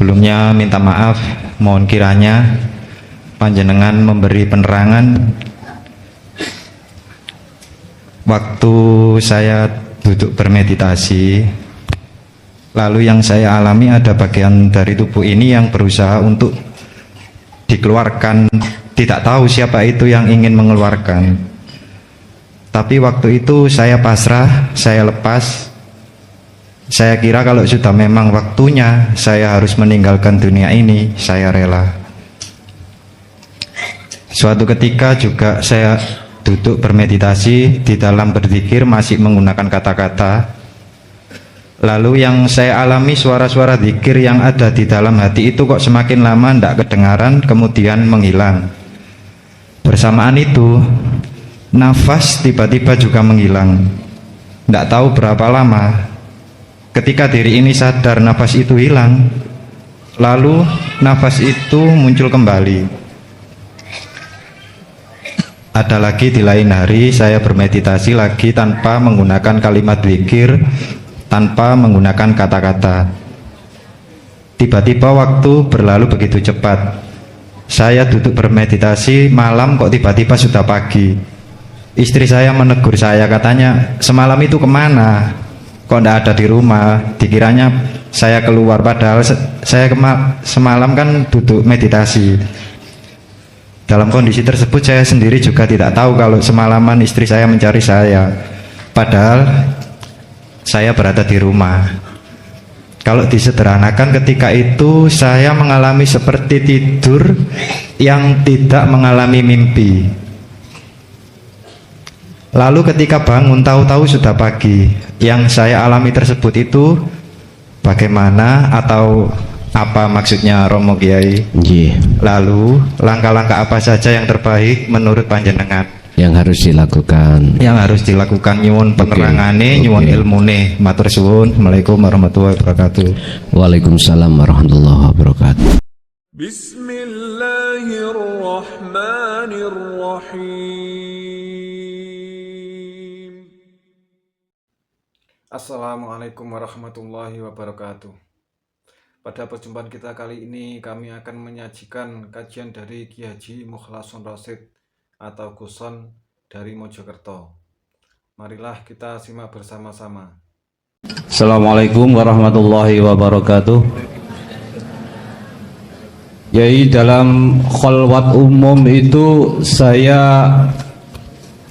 Sebelumnya minta maaf, mohon kiranya panjenengan memberi penerangan waktu saya duduk bermeditasi. Lalu yang saya alami ada bagian dari tubuh ini yang berusaha untuk dikeluarkan. Tidak tahu siapa itu yang ingin mengeluarkan. Tapi waktu itu saya pasrah, saya lepas. Saya kira kalau sudah memang waktunya saya harus meninggalkan dunia ini, saya rela. Suatu ketika juga saya duduk bermeditasi, di dalam berzikir masih menggunakan kata-kata. Lalu yang saya alami suara-suara zikir yang ada di dalam hati itu kok semakin lama tidak kedengaran, kemudian menghilang. Bersamaan itu nafas tiba-tiba juga menghilang. Tidak tahu berapa lama. Ketika diri ini sadar nafas itu hilang, lalu nafas itu muncul kembali. Ada lagi di lain hari saya bermeditasi lagi tanpa menggunakan kalimat zikir, tanpa menggunakan kata-kata. Tiba-tiba waktu berlalu begitu cepat. Saya duduk bermeditasi malam kok tiba-tiba sudah pagi. Istri saya menegur saya, katanya semalam itu kemana? Kok tidak ada di rumah? Dikiranya saya keluar, padahal saya semalam kan duduk meditasi. Dalam kondisi tersebut saya sendiri juga tidak tahu kalau semalaman istri saya mencari saya, padahal saya berada di rumah. Kalau disederhanakan, ketika itu saya mengalami seperti tidur yang tidak mengalami mimpi. Lalu ketika bangun tahu-tahu sudah pagi. Yang saya alami tersebut itu bagaimana atau apa maksudnya Romo Kiai? Lalu langkah-langkah apa saja yang terbaik menurut panjenengan yang harus dilakukan? Yang harus dilakukan, nyuwun penerangane, nyuwun ilmune. Matur suwun. Assalamualaikum warahmatullahi wabarakatuh. Waalaikumsalam warahmatullahi wabarakatuh. Bismillahirrahmanirrahim. Assalamualaikum warahmatullahi wabarakatuh. Pada perjumpaan kita kali ini kami akan menyajikan kajian dari Ki Haji Mukhlason Rosyid atau Guson dari Mojokerto. Marilah kita simak bersama-sama. Assalamualaikum warahmatullahi wabarakatuh. Jadi dalam khalwat umum itu saya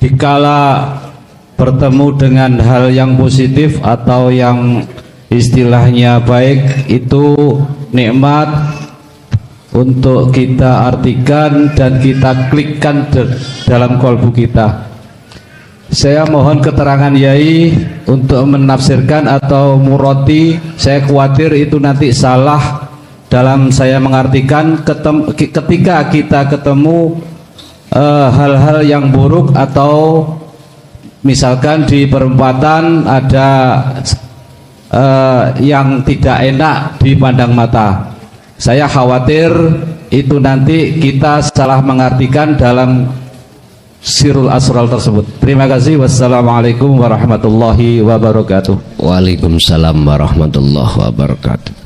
dikala bertemu dengan hal yang positif atau yang istilahnya baik itu nikmat untuk kita artikan dan kita klikkan dalam kalbu kita. Saya mohon keterangan Yai untuk menafsirkan atau muroti. Saya khawatir itu nanti salah dalam saya mengartikan ketika kita ketemu hal-hal yang buruk, atau misalkan di perempatan ada yang tidak enak dipandang mata. Saya khawatir itu nanti kita salah mengartikan dalam sirul asral tersebut. Terima kasih. Wassalamualaikum warahmatullahi wabarakatuh. Waalaikumsalam warahmatullahi wabarakatuh.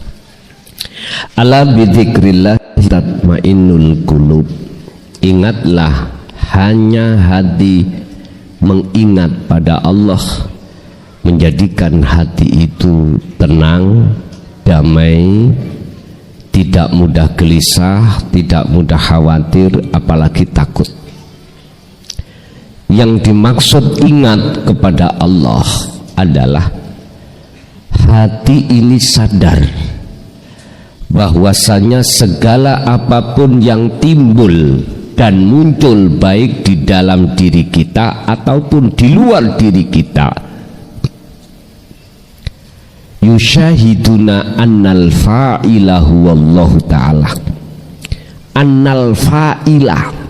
Ala bidzikrillah tatmainnul qulub. Ingatlah, hanya hati mengingat pada Allah menjadikan hati itu tenang, damai, tidak mudah gelisah, tidak mudah khawatir, apalagi takut. Yang dimaksud ingat kepada Allah adalah hati ini sadar bahwasanya segala apapun yang timbul dan muncul baik di dalam diri kita ataupun di luar diri kita, yusyahiduna annal fa'ila huwallahu ta'ala. Annal fa'ila,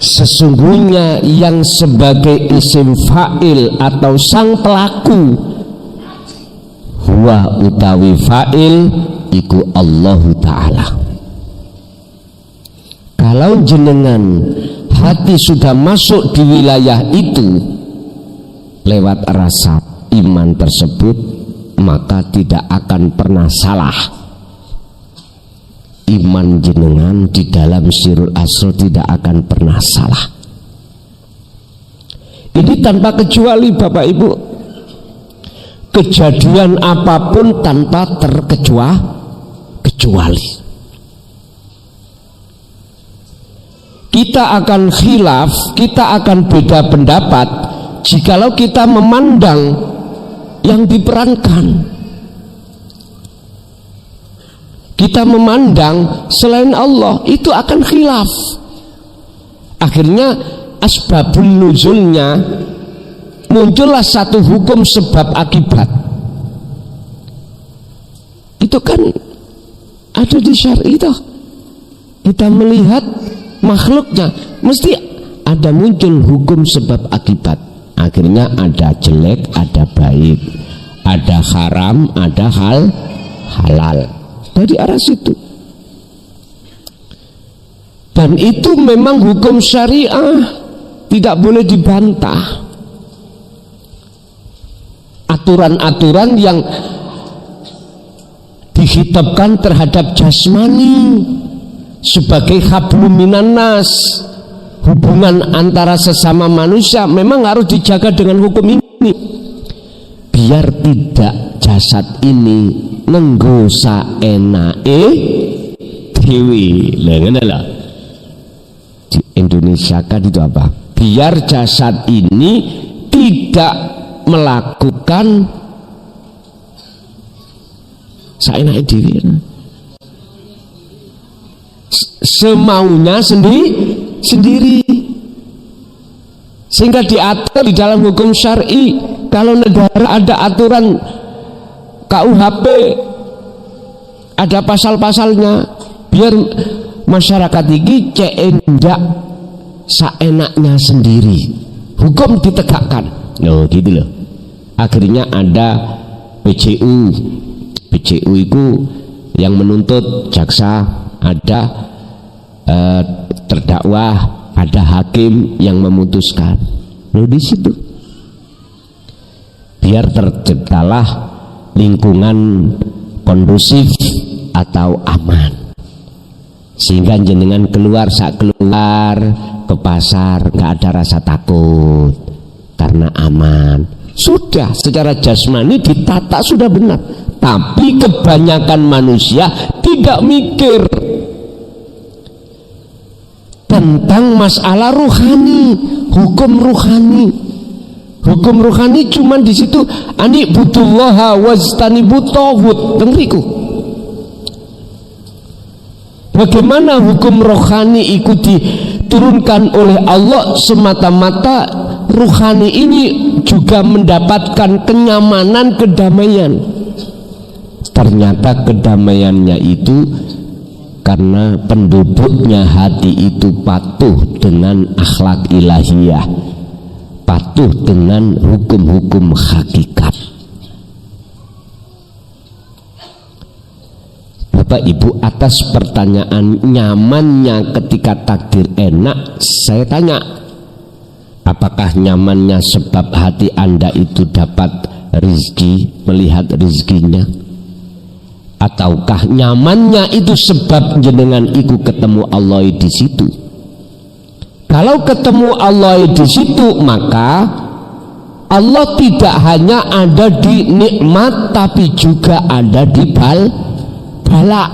sesungguhnya yang sebagai isim fa'il atau sang pelaku, huwa utawi fa'il iku Allahu Ta'ala. Kalau jenengan hati sudah masuk di wilayah itu lewat rasa iman tersebut, maka tidak akan pernah salah. Iman jenengan di dalam Sirul Asrar tidak akan pernah salah. Ini tanpa kecuali Bapak Ibu, kejadian apapun tanpa terkecuali. Kita akan khilaf, kita akan beda pendapat jikalau kita memandang yang diperankan. Kita memandang selain Allah, itu akan khilaf. Akhirnya asbabun nuzulnya muncullah satu hukum sebab akibat. Itu kan ada di syar'i itu. Kita melihat makhluknya mesti ada muncul hukum sebab akibat. Akhirnya ada jelek, ada baik, ada haram, ada halal. Dari arah situ. Dan itu memang hukum syariah, tidak boleh dibantah. Aturan-aturan yang dihitapkan terhadap jasmani sebagai hablum minan nas, hubungan antara sesama manusia memang harus dijaga dengan hukum ini, biar tidak jasad ini nenggo saenake dewi. Lah ngene lah. Di Indonesia kan itu apa? Biar jasad ini tidak melakukan saenake dewi. Semaunya sendiri. Sehingga diatur di dalam hukum syar'i. Kalau negara ada aturan KUHP, ada pasal-pasalnya, biar masyarakat ini cendak saenaknya sendiri, hukum ditegakkan. Loh gitu loh. Akhirnya ada PCU itu yang menuntut jaksa, ada terdakwa, ada hakim yang memutuskan. Loh di situ biar terciptalah lingkungan kondusif atau aman, sehingga jenengan keluar ke pasar nggak ada rasa takut karena aman. Sudah secara jasmani ditata sudah benar, tapi kebanyakan manusia tidak mikir tentang masalah ruhani, hukum ruhani. Hukum ruhani cuman di situ, ani butullaha wajtanibut taghut. Tengriku. Bagaimana hukum rohani itu diturunkan oleh Allah semata-mata ruhani ini juga mendapatkan kenyamanan, kedamaian. Ternyata kedamaiannya itu karena penduduknya hati itu patuh dengan akhlak ilahiyah, patuh dengan hukum-hukum hakikat. Bapak Ibu, atas pertanyaan nyamannya ketika takdir enak, saya tanya, apakah nyamannya sebab hati Anda itu dapat rezeki, melihat rezekinya, ataukah nyamannya itu sebab jenengan itu ketemu Allah di situ? Kalau ketemu Allah di situ, maka Allah tidak hanya ada di nikmat, tapi juga ada di bala.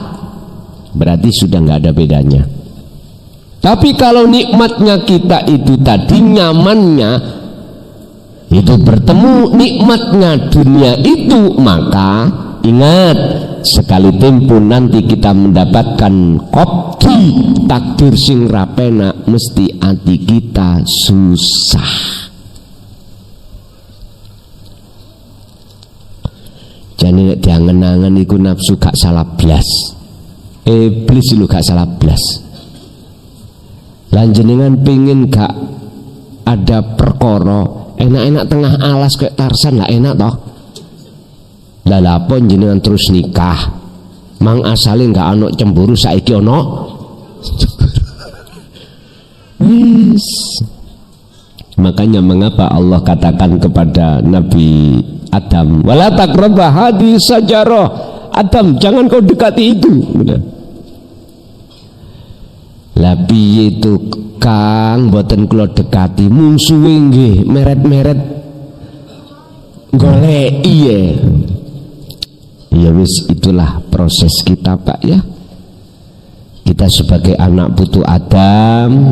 Berarti sudah nggak ada bedanya. Tapi kalau nikmatnya kita itu tadi, nyamannya itu bertemu nikmatnya dunia itu, maka ingat, sekali tempo nanti kita mendapatkan kopti takdir sing rapena, mesti hati kita susah. Jadi diangen-angen iku nafsu gak salah blas, iblis lu gak salah blas. Lan jenengan pingin gak ada perkara enak-enak tengah alas kayak Tarsan, lah enak toh. Lah apa jenengan terus nikah? Mang asale nggak ono cemburu, saiki ono yes. Makanya mengapa Allah katakan kepada Nabi Adam, wala taqrabah hadhihi sajarah, Adam jangan kau dekati itu. Lah piye itu Kang, mboten kula dekati, mungsuhe nggih meret-meret golek iya. Ya wis, itulah proses kita Pak ya. Kita sebagai anak putu Adam,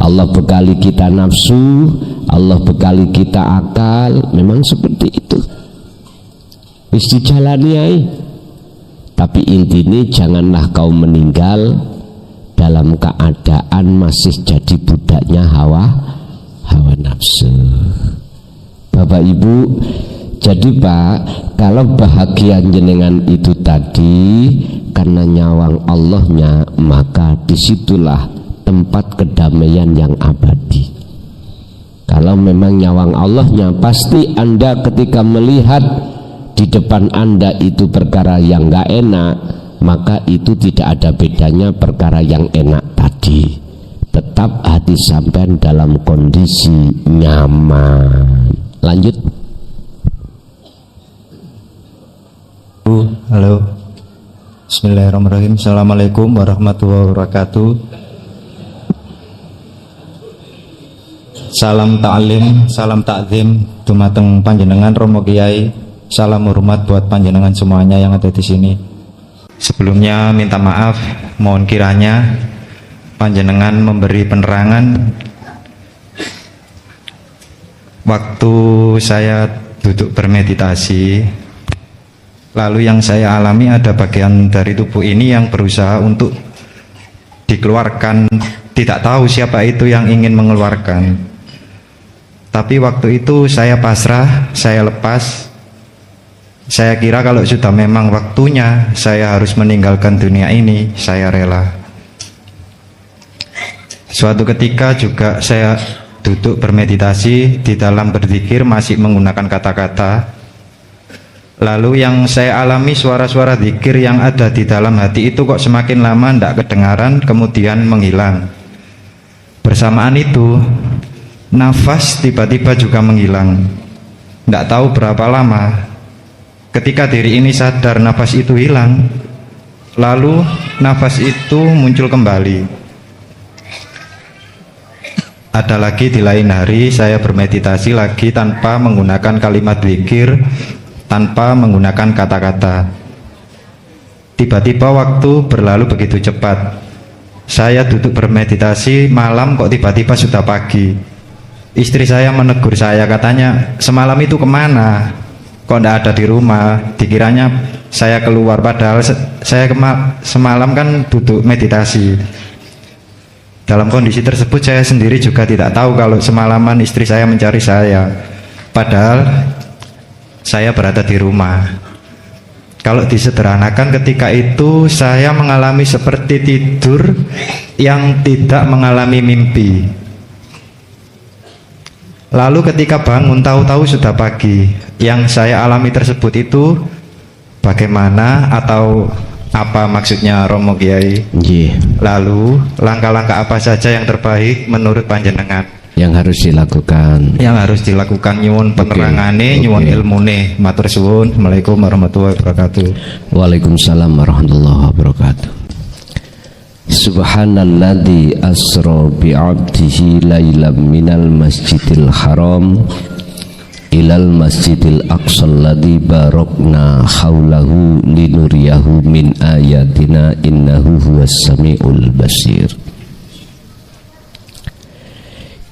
Allah bekali kita nafsu, Allah bekali kita akal, memang seperti itu. Wis dijalani ae. Tapi intinya janganlah kau meninggal dalam keadaan masih jadi budaknya hawa nafsu. Bapak Ibu, jadi Pak, kalau bahagia jenengan itu tadi karena nyawang Allahnya, maka disitulah tempat kedamaian yang abadi. Kalau memang nyawang Allahnya, pasti Anda ketika melihat di depan Anda itu perkara yang gak enak, maka itu tidak ada bedanya perkara yang enak tadi. Tetap hati sampean dalam kondisi nyaman. Lanjut. Halo. Bismillahirrahmanirrahim. Assalamualaikum warahmatullahi wabarakatuh. Salam ta'lim, salam takzim dumateng panjenengan Romo Kiai. Salam hormat buat panjenengan semuanya yang ada di sini. Sebelumnya minta maaf, mohon kiranya panjenengan memberi penerangan waktu saya duduk bermeditasi. Lalu yang saya alami ada bagian dari tubuh ini yang berusaha untuk dikeluarkan. Tidak tahu siapa itu yang ingin mengeluarkan. Tapi waktu itu saya pasrah, saya lepas. Saya kira kalau sudah memang waktunya saya harus meninggalkan dunia ini, saya rela. Suatu ketika juga saya duduk bermeditasi, di dalam berzikir masih menggunakan kata-kata. Lalu yang saya alami suara-suara zikir yang ada di dalam hati itu kok semakin lama tidak kedengaran, kemudian menghilang. Bersamaan itu nafas tiba-tiba juga menghilang. Tidak tahu berapa lama. Ketika diri ini sadar nafas itu hilang, lalu nafas itu muncul kembali. Ada lagi di lain hari saya bermeditasi lagi tanpa menggunakan kalimat zikir, tanpa menggunakan kata-kata. Tiba-tiba waktu berlalu begitu cepat. Saya duduk bermeditasi malam kok tiba-tiba sudah pagi. Istri saya menegur saya, katanya semalam itu kemana? Kok tidak ada di rumah? Dikiranya saya keluar, padahal saya semalam kan duduk meditasi. Dalam kondisi tersebut saya sendiri juga tidak tahu kalau semalaman istri saya mencari saya, padahal saya berada di rumah. Kalau disederhanakan, ketika itu saya mengalami seperti tidur yang tidak mengalami mimpi. Lalu ketika bangun tahu-tahu sudah pagi. Yang saya alami tersebut itu bagaimana atau apa maksudnya Romo Kiai? Lalu langkah-langkah apa saja yang terbaik menurut panjenengan yang harus dilakukan? Yang harus dilakukan, nyuwun penerangane, nyuwun ilmune. Matur suwun. Assalamualaikum warahmatullahi wabarakatuh. Waalaikumsalam warahmatullahi wabarakatuh. Subhanalladzi asra bi'abdihi lailam minal masjidil haram ilal masjidil aqsal ladzi barakna haulahu linuriyahu min ayatina innahu huwas samiul basir.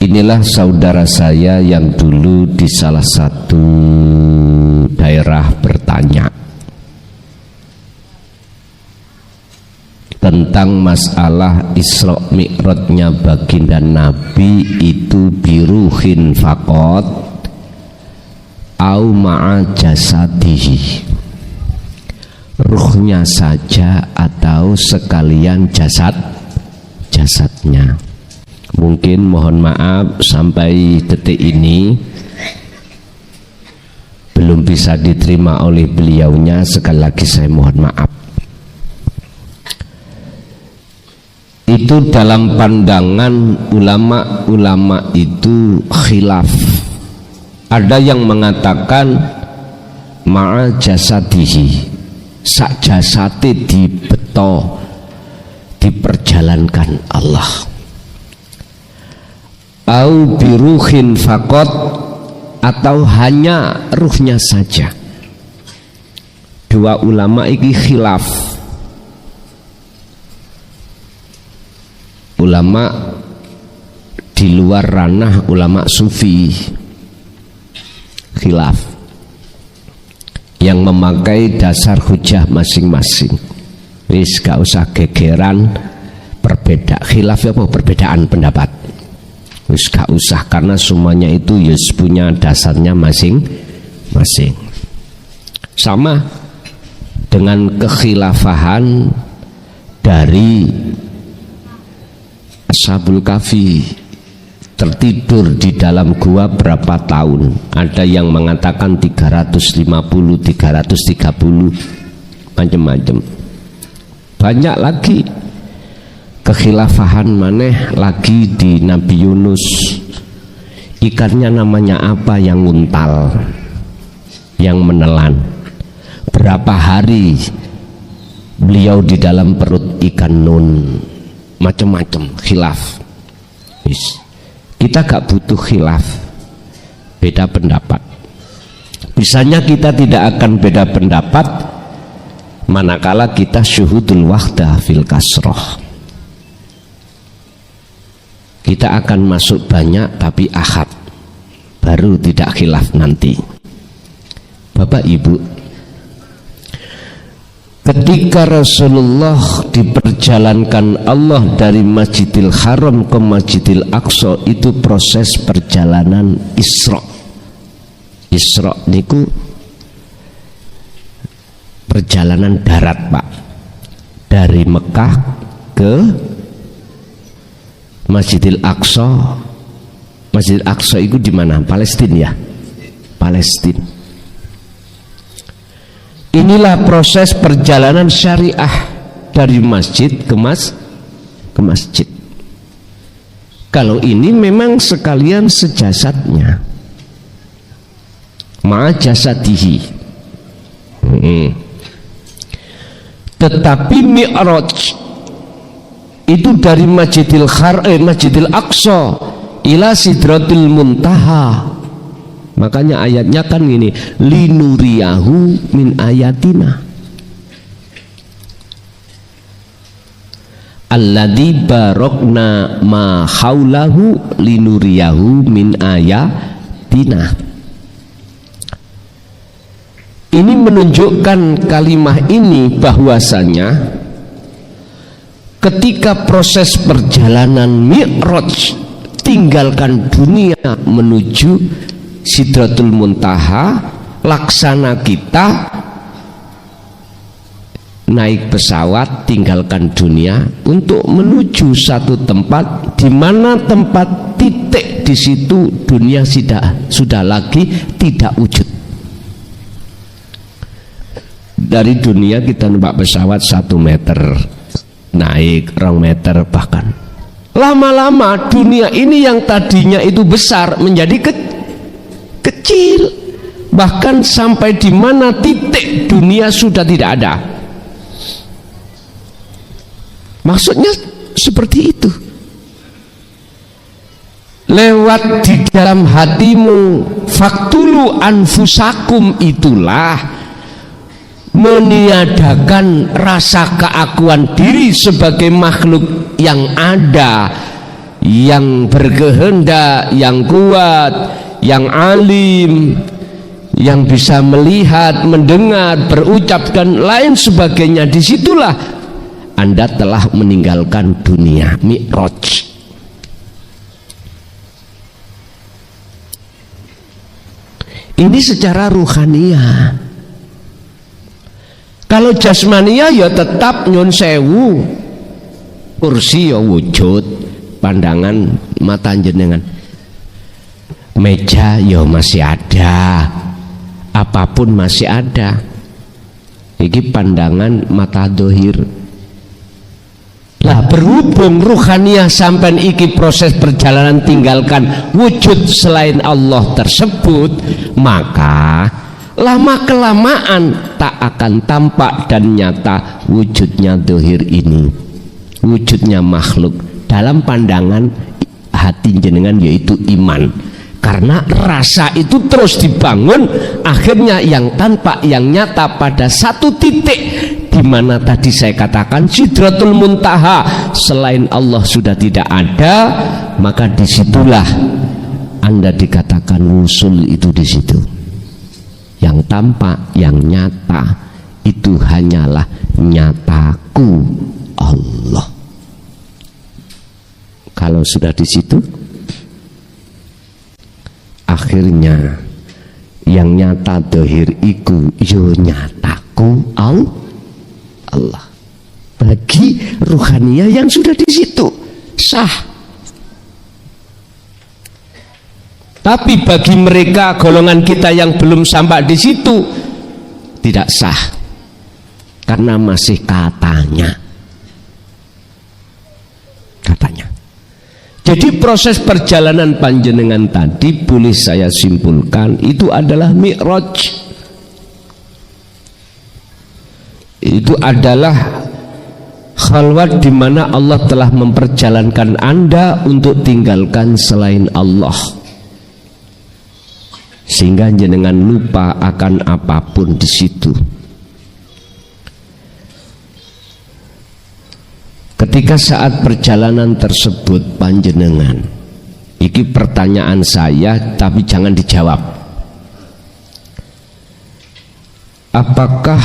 Inilah saudara saya yang dulu di salah satu daerah bertanya tentang masalah Isra Mi'rajnya baginda Nabi itu biruhin faqat au ma'a jasadihi, ruhnya saja atau sekalian jasadnya. Mungkin mohon maaf sampai detik ini belum bisa diterima oleh beliaunya, sekali lagi saya mohon maaf. Itu dalam pandangan ulama-ulama itu khilaf. Ada yang mengatakan ma'a jasadihi, sak jasate dibeto, diperjalankan Allah. Au biruhin fakot, atau hanya ruhnya saja. Dua ulama ini khilaf. Ulama di luar ranah ulama sufi khilaf, yang memakai dasar hujah masing-masing. Wis gak usah gegeran berbeda khilaf apa perbedaan pendapat. Wis gak usah, karena semuanya itu yes punya dasarnya masing-masing. Sama dengan kekhilafahan dari Ashabul Kahfi, tertidur di dalam gua berapa tahun. Ada yang mengatakan 350, 330, macam-macam. Banyak lagi kekhilafahan maneh lagi di Nabi Yunus. Ikannya namanya apa yang nguntal, yang menelan? Berapa hari beliau di dalam perut ikan nun? Macam-macam khilaf. Kita gak butuh khilaf, beda pendapat. Bisanya kita tidak akan beda pendapat manakala kita syuhudul wahdah fil kasroh. Kita akan masuk banyak tapi ahad, baru tidak khilaf nanti. Bapak Ibu, ketika Rasulullah diperjalankan Allah dari Masjidil Haram ke Masjidil Aqsa, itu proses perjalanan Isra. Isra niku perjalanan darat, Pak, dari Mekah ke Masjidil Aqsa. Masjidil Aqsa itu di mana? Palestina ya, Palestina. Inilah proses perjalanan syariah dari masjid ke masjid. Kalau ini memang sekalian sejasadnya, ma'a jasadihi. Tetapi Mi'raj itu dari Masjidil Aqsa ila Sidratil Muntaha. Makanya ayatnya kan gini, linuriyahu min ayatina alladzi barokna ma haulahu linuriyahu min ayatina. Ini menunjukkan kalimat ini bahwasanya ketika proses perjalanan Mi'raj, tinggalkan dunia menuju Sidratul Muntaha, laksana kita naik pesawat tinggalkan dunia untuk menuju satu tempat di mana tempat titik di situ dunia sudah lagi tidak wujud. Dari dunia kita numpak pesawat 1 meter, naik 2 meter, bahkan lama-lama dunia ini yang tadinya itu besar menjadi kecil, bahkan sampai di mana titik dunia sudah tidak ada. Maksudnya seperti itu. Lewat di dalam hatimu, faktulu anfusakum, itulah meniadakan rasa keakuan diri sebagai makhluk yang ada, yang berkehendak, yang kuat, yang alim, yang bisa melihat, mendengar, berucap dan lain sebagainya. Disitulah Anda telah meninggalkan dunia. Mi'raj. Ini secara ruhaniyah. Kalau jasmania ya tetap nyun sewu, kursi ya wujud, pandangan mata jenengan, meja ya masih ada, apapun masih ada. Iki pandangan mata dohir. Lah berhubung ruhaniyah sampai iki proses perjalanan tinggalkan wujud selain Allah tersebut, maka lama kelamaan tak akan tampak dan nyata wujudnya dohir ini, wujudnya makhluk dalam pandangan hati jenengan, yaitu iman. Karena rasa itu terus dibangun, akhirnya yang tampak, yang nyata pada satu titik di mana tadi saya katakan Sidratul Muntaha selain Allah sudah tidak ada, maka disitulah Anda dikatakan wusul itu di situ. Yang tampak, yang nyata itu hanyalah nyataku Allah. Kalau sudah di situ, akhirnya yang nyata dohir iku yo nyataku Allah. Bagi ruhaniyah yang sudah di situ sah. Tapi bagi mereka golongan kita yang belum sampai di situ tidak sah, karena masih katanya. Jadi proses perjalanan panjenengan tadi boleh saya simpulkan itu adalah mi'raj. Itu adalah khalwat di mana Allah telah memperjalankan Anda untuk tinggalkan selain Allah, sehingga jenengan lupa akan apapun di situ. Ketika saat perjalanan tersebut panjenengan, iki pertanyaan saya tapi jangan dijawab. Apakah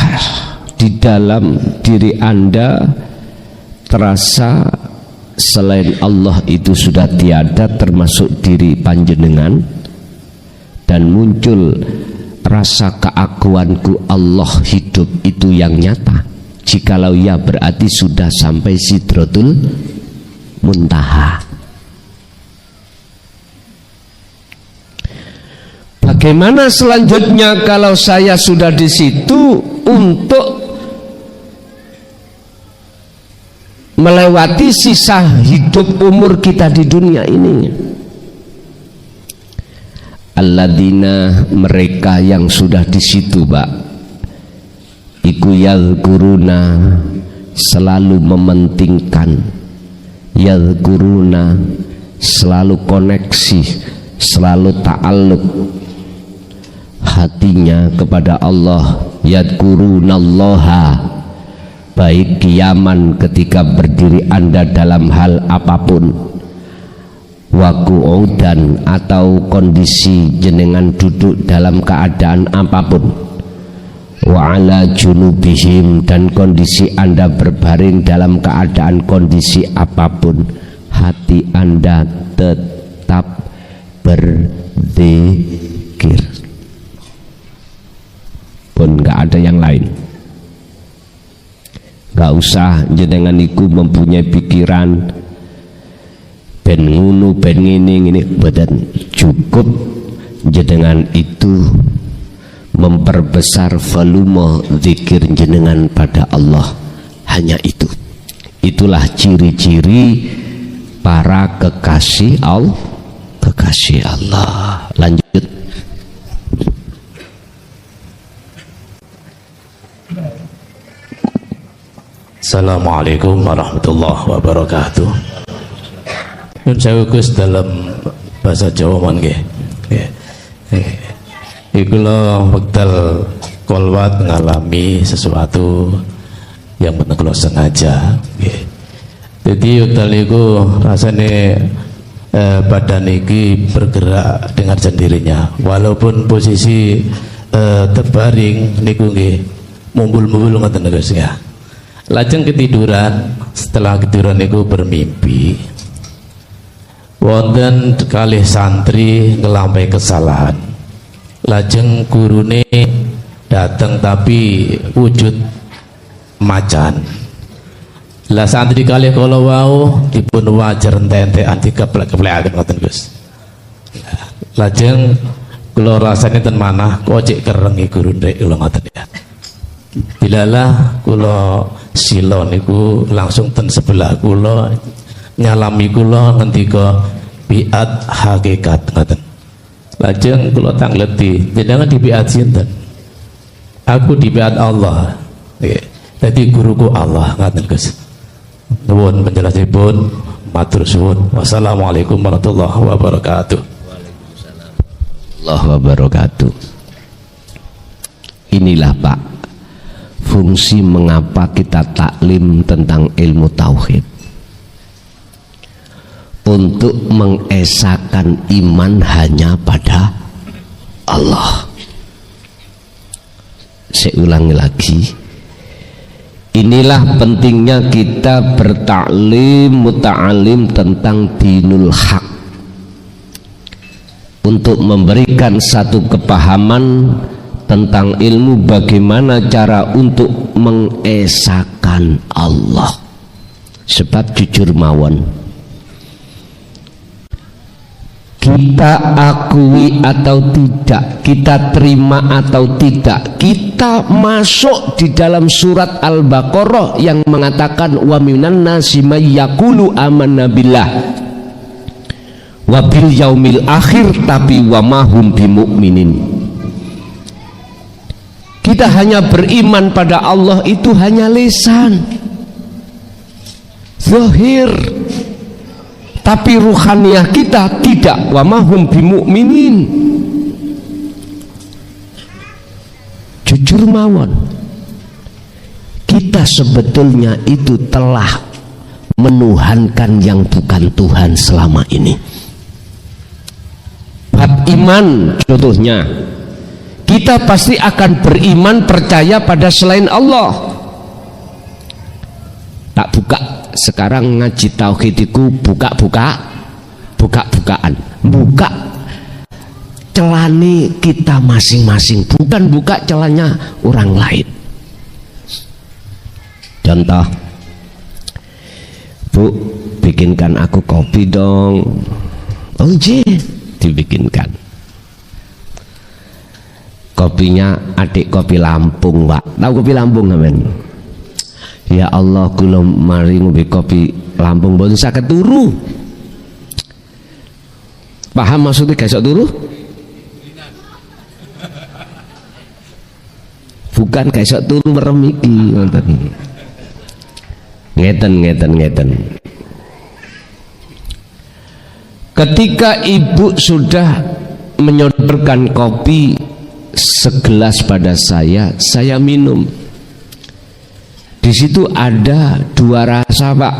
di dalam diri Anda terasa selain Allah itu sudah tiada, termasuk diri panjenengan, dan muncul rasa keakuanku Allah hidup itu yang nyata? Jikalau ya, berarti sudah sampai Sidratul Muntaha. Bagaimana selanjutnya kalau saya sudah di situ untuk melewati sisa hidup umur kita di dunia ini? Alladzina, mereka yang sudah di situ, Pak, iku yadhkuruna, selalu mementingkan, yadhkuruna, selalu koneksi, selalu ta'alluq hatinya kepada Allah. Yadhkurunallaha, baik kiaman ketika berdiri Anda dalam hal apapun, wa qu'udan, atau kondisi jenengan duduk dalam keadaan apapun, wa ala junubihim, dan kondisi Anda berbaring dalam keadaan kondisi apapun, hati Anda tetap berzikir, pun gak ada yang lain. Gak usah jenengan iku mempunyai pikiran ben ngunu ben ngini, badan cukup jenengan itu memperbesar volume zikir jenengan pada Allah. Hanya itu. Itulah ciri-ciri para kekasih Allah. Kekasih Allah. Lanjut. Assalamualaikum warahmatullahi wabarakatuh. Nun saya Gus dalam bahasa Jawa nggih. Iku lo wekdal kolwat mengalami sesuatu yang benar kalau sengaja. Jadi wekdal iku rasane badan iki bergerak dengan sendirinya, walaupun posisi terbaring niku nggih mumbul-mumbul ngoten Gus ya. Lajeng ketiduran, setelah ketiduran niku bermimpi wonten kalih santri ngelampahi kesalahan. Lajeng gurune datang tapi wujud macan. Lah santri kalih kala wau dipun wajar entek-entekan dikeplek-keplekaken ngoten Gus. Lajeng kula rasane ten manah kok cek kerengi guru ndek kula ngoten ya. Dilalah kula sila niku langsung ten sebelah kula nyalami kula ngendika biat hakikat ngoten. Lajeng kula tangleti jenengan di biat sinten? Aku di biat Allah. Nggih. Dadi guruku Allah ngoten Gus. Nuwun penjelasipun, matur suwun. Wassalamualaikum warahmatullahi wabarakatuh. Allah wabarakatuh. Inilah Pak, fungsi mengapa kita taklim tentang ilmu tauhid, untuk mengesahkan iman hanya pada Allah. Saya ulangi lagi, inilah pentingnya kita bertaklim muta'alim tentang dinul haq, untuk memberikan satu kepahaman tentang ilmu bagaimana cara untuk mengesahkan Allah. Sebab jujur mawon, kita akui atau tidak, kita terima atau tidak, kita masuk di dalam surat Al-Baqarah yang mengatakan wa minan nasi may yaqulu amanna billah wa bil yaumil akhir, tapi wa mahum bimu'minin. Kita hanya beriman pada Allah itu hanya lisan, zahir, tapi ruhaniyah kita tidak. Wa mahum bimu'minin. Jujur mawon, kita sebetulnya itu telah menuhankan yang bukan Tuhan selama ini. Bab iman contohnya, kita pasti akan beriman percaya pada selain Allah. Tak buka sekarang ngaji tauhidiku, bukaan, buka celane kita masing-masing, bukan buka celanya orang lain. Contoh, Bu, bikinkan aku kopi dong. Oh iya, dibikinkan. Kopinya adik kopi Lampung, Pak. Tahu kopi Lampung ngamen? Ya Allah, kula mari ngombe kopi Lampung mboten saged turu. Paham maksudnya gak iso turu? Bukan gak iso turu merem iki ngoten. Ngeten. Ketika ibu sudah menyodorkan kopi segelas pada saya minum. Di situ ada dua rasa, Pak.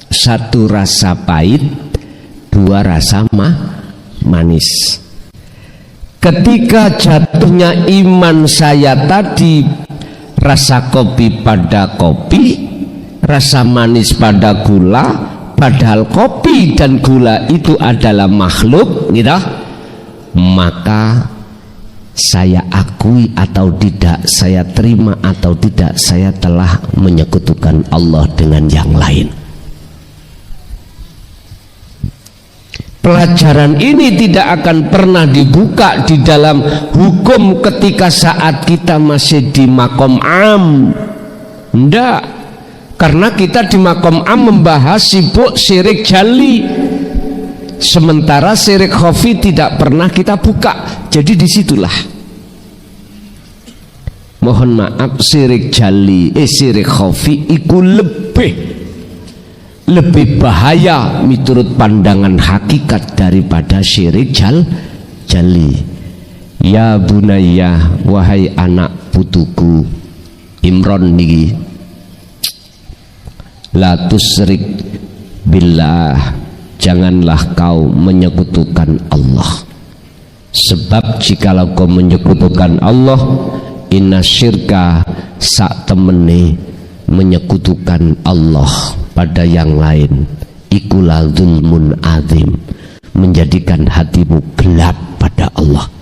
Satu rasa pahit, dua rasa manis. Ketika jatuhnya iman saya tadi, rasa kopi pada kopi, rasa manis pada gula, padahal kopi dan gula itu adalah makhluk, gitu. Maka saya akui atau tidak, saya terima atau tidak, saya telah menyekutukan Allah dengan yang lain. Pelajaran ini tidak akan pernah dibuka di dalam hukum ketika saat kita masih di makom am. Tidak, karena kita di makom am membahas sibuk syirik jali, sementara syirik khafi tidak pernah kita buka. Jadi disitulah, mohon maaf, syirik jali, syirik khafi itu lebih bahaya menurut pandangan hakikat daripada syirik jali. Ya bunayya, wahai anak putuku Imron niki, la tusyrik billah, janganlah kau menyekutukan Allah. Sebab jikalau kau menyekutukan Allah, inna syirka, sak temene menyekutukan Allah pada yang lain, ikulah zulmun azim, menjadikan hatimu gelap pada Allah.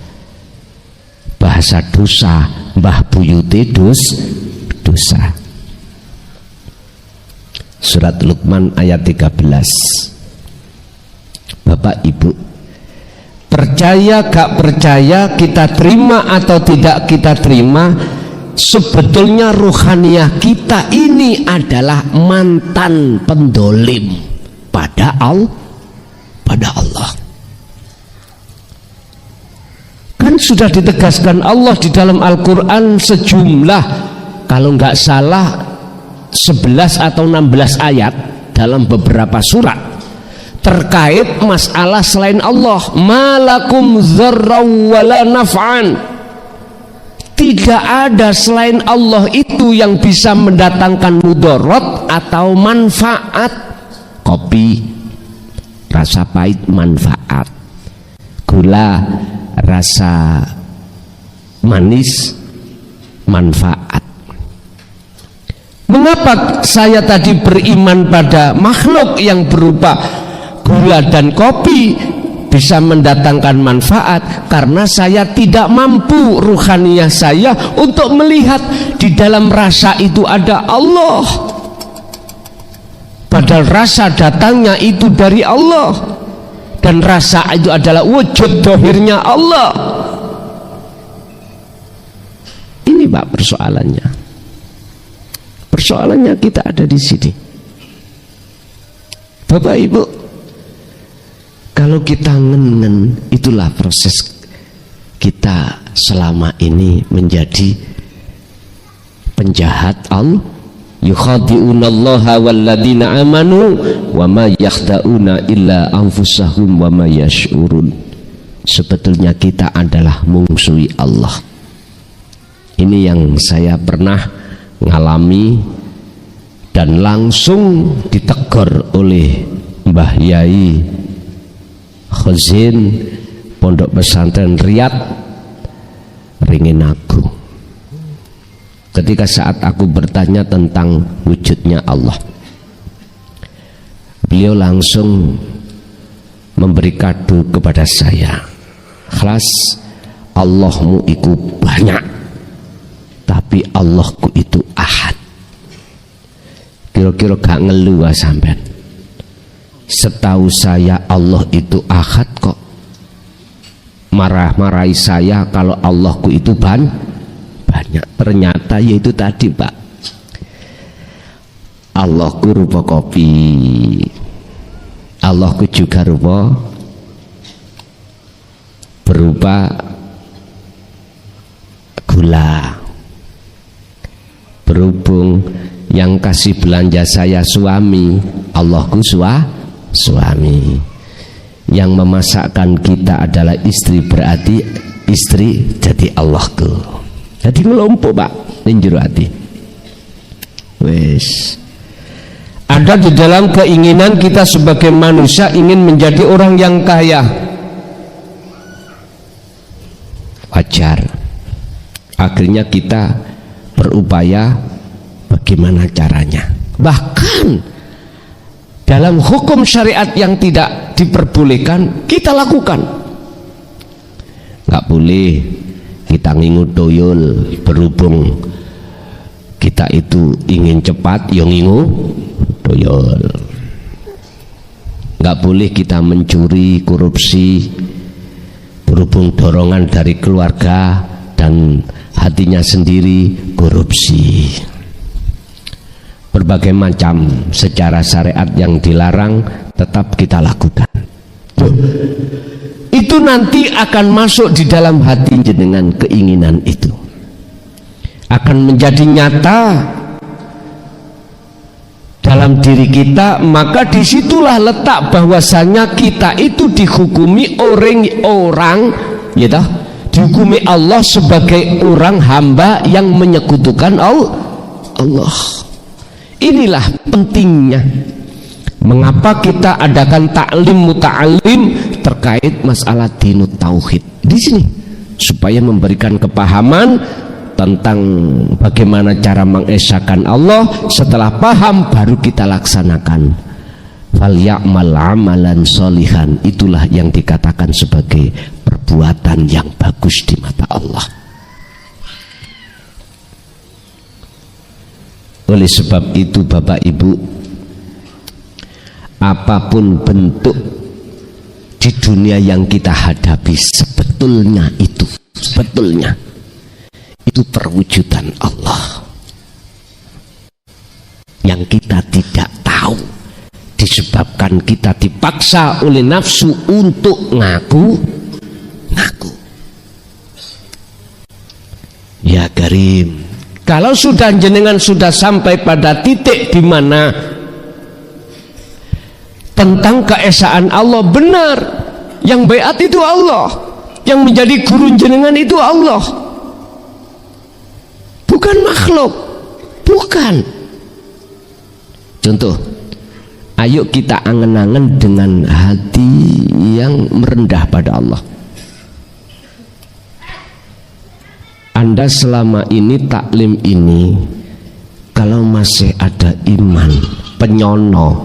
Bahasa dosa Mbah Buyute dosa. Surat Luqman ayat 13. Bapak Ibu, percaya gak percaya, kita terima atau tidak kita terima, sebetulnya ruhaniyah kita ini adalah mantan pendolim pada Allah. Kan sudah ditegaskan Allah di dalam Al-Quran sejumlah, kalau nggak salah 11 atau 16 ayat dalam beberapa surat terkait masalah selain Allah. Malakum dzarraw wala naf'an, tidak ada selain Allah itu yang bisa mendatangkan mudarat atau manfaat. Kopi rasa pahit manfaat, gula rasa manis manfaat. Mengapa saya tadi beriman pada makhluk yang berupa gula dan kopi bisa mendatangkan manfaat? Karena saya tidak mampu ruhaniyah saya untuk melihat di dalam rasa itu ada Allah, padahal rasa datangnya itu dari Allah, dan rasa itu adalah wujud dohirnya Allah. Ini Pak persoalannya. Persoalannya kita ada di sini. Bapak Ibu, kalau kita ngenen, itulah proses kita selama ini menjadi penjahat Allah. Yukhadi'una allaha walladzina amanu wa ma yakhda'una illa anfusahum wa ma yash'urun. Sebetulnya kita adalah mungsuhi Allah. Ini yang saya pernah ngalami dan langsung ditegur oleh Mbah Yai Khazin Pondok Pesantren Riyadh Ringin Agung. Ketika saat aku bertanya tentang wujudnya Allah, beliau langsung memberi kado kepada saya. Kelas Allahmu itu banyak, tapi Allahku itu ahad. Kira-kira gak ngeluh sampean. Setahu saya Allah itu ahad kok. Marah-marahi saya kalau Allahku itu banyak. Ternyata yaitu tadi Pak, Allahku rupa kopi, Allahku juga berupa gula. Berhubung yang kasih belanja saya suami, Allahku suami. Yang memasakkan kita adalah istri, berarti istri jadi Allahku. Jadi ngelompok Pak, ninjuru hati. Wes. Ada di dalam keinginan kita sebagai manusia ingin menjadi orang yang kaya. Wajar. Akhirnya kita berupaya bagaimana caranya. Bahkan dalam hukum syariat yang tidak diperbolehkan kita lakukan. Nggak boleh kita ngingu toyol, berhubung kita itu ingin cepat yang ngingu toyol. Nggak boleh kita mencuri, korupsi, berhubung dorongan dari keluarga dan hatinya sendiri korupsi. Berbagai macam secara syariat yang dilarang tetap kita lakukan. Itu nanti akan masuk di dalam hati jenengan, keinginan itu akan menjadi nyata dalam diri kita. Maka disitulah letak bahwasanya kita itu dihukumi orang ya, dihukumi Allah sebagai orang hamba yang menyekutukan Allah. Inilah pentingnya mengapa kita adakan taklim muta'alim terkait masalah dinut tauhid di sini, supaya memberikan kepahaman tentang bagaimana cara mengesahkan Allah. Setelah paham baru kita laksanakan. Fal ya'mal amalan solihan, itulah yang dikatakan sebagai perbuatan yang bagus di mata Allah. Oleh sebab itu Bapak Ibu, apapun bentuk di dunia yang kita hadapi sebetulnya itu perwujudan Allah yang kita tidak tahu, disebabkan kita dipaksa oleh nafsu untuk ngaku. Ya Karim, kalau sudah jenengan sudah sampai pada titik di mana tentang keesaan Allah benar, yang baiat itu Allah, yang menjadi guru jenengan itu Allah, bukan makhluk, bukan. Contoh, ayo kita angen-angen dengan hati yang merendah pada Allah. Anda selama ini taklim ini, kalau masih ada iman penyono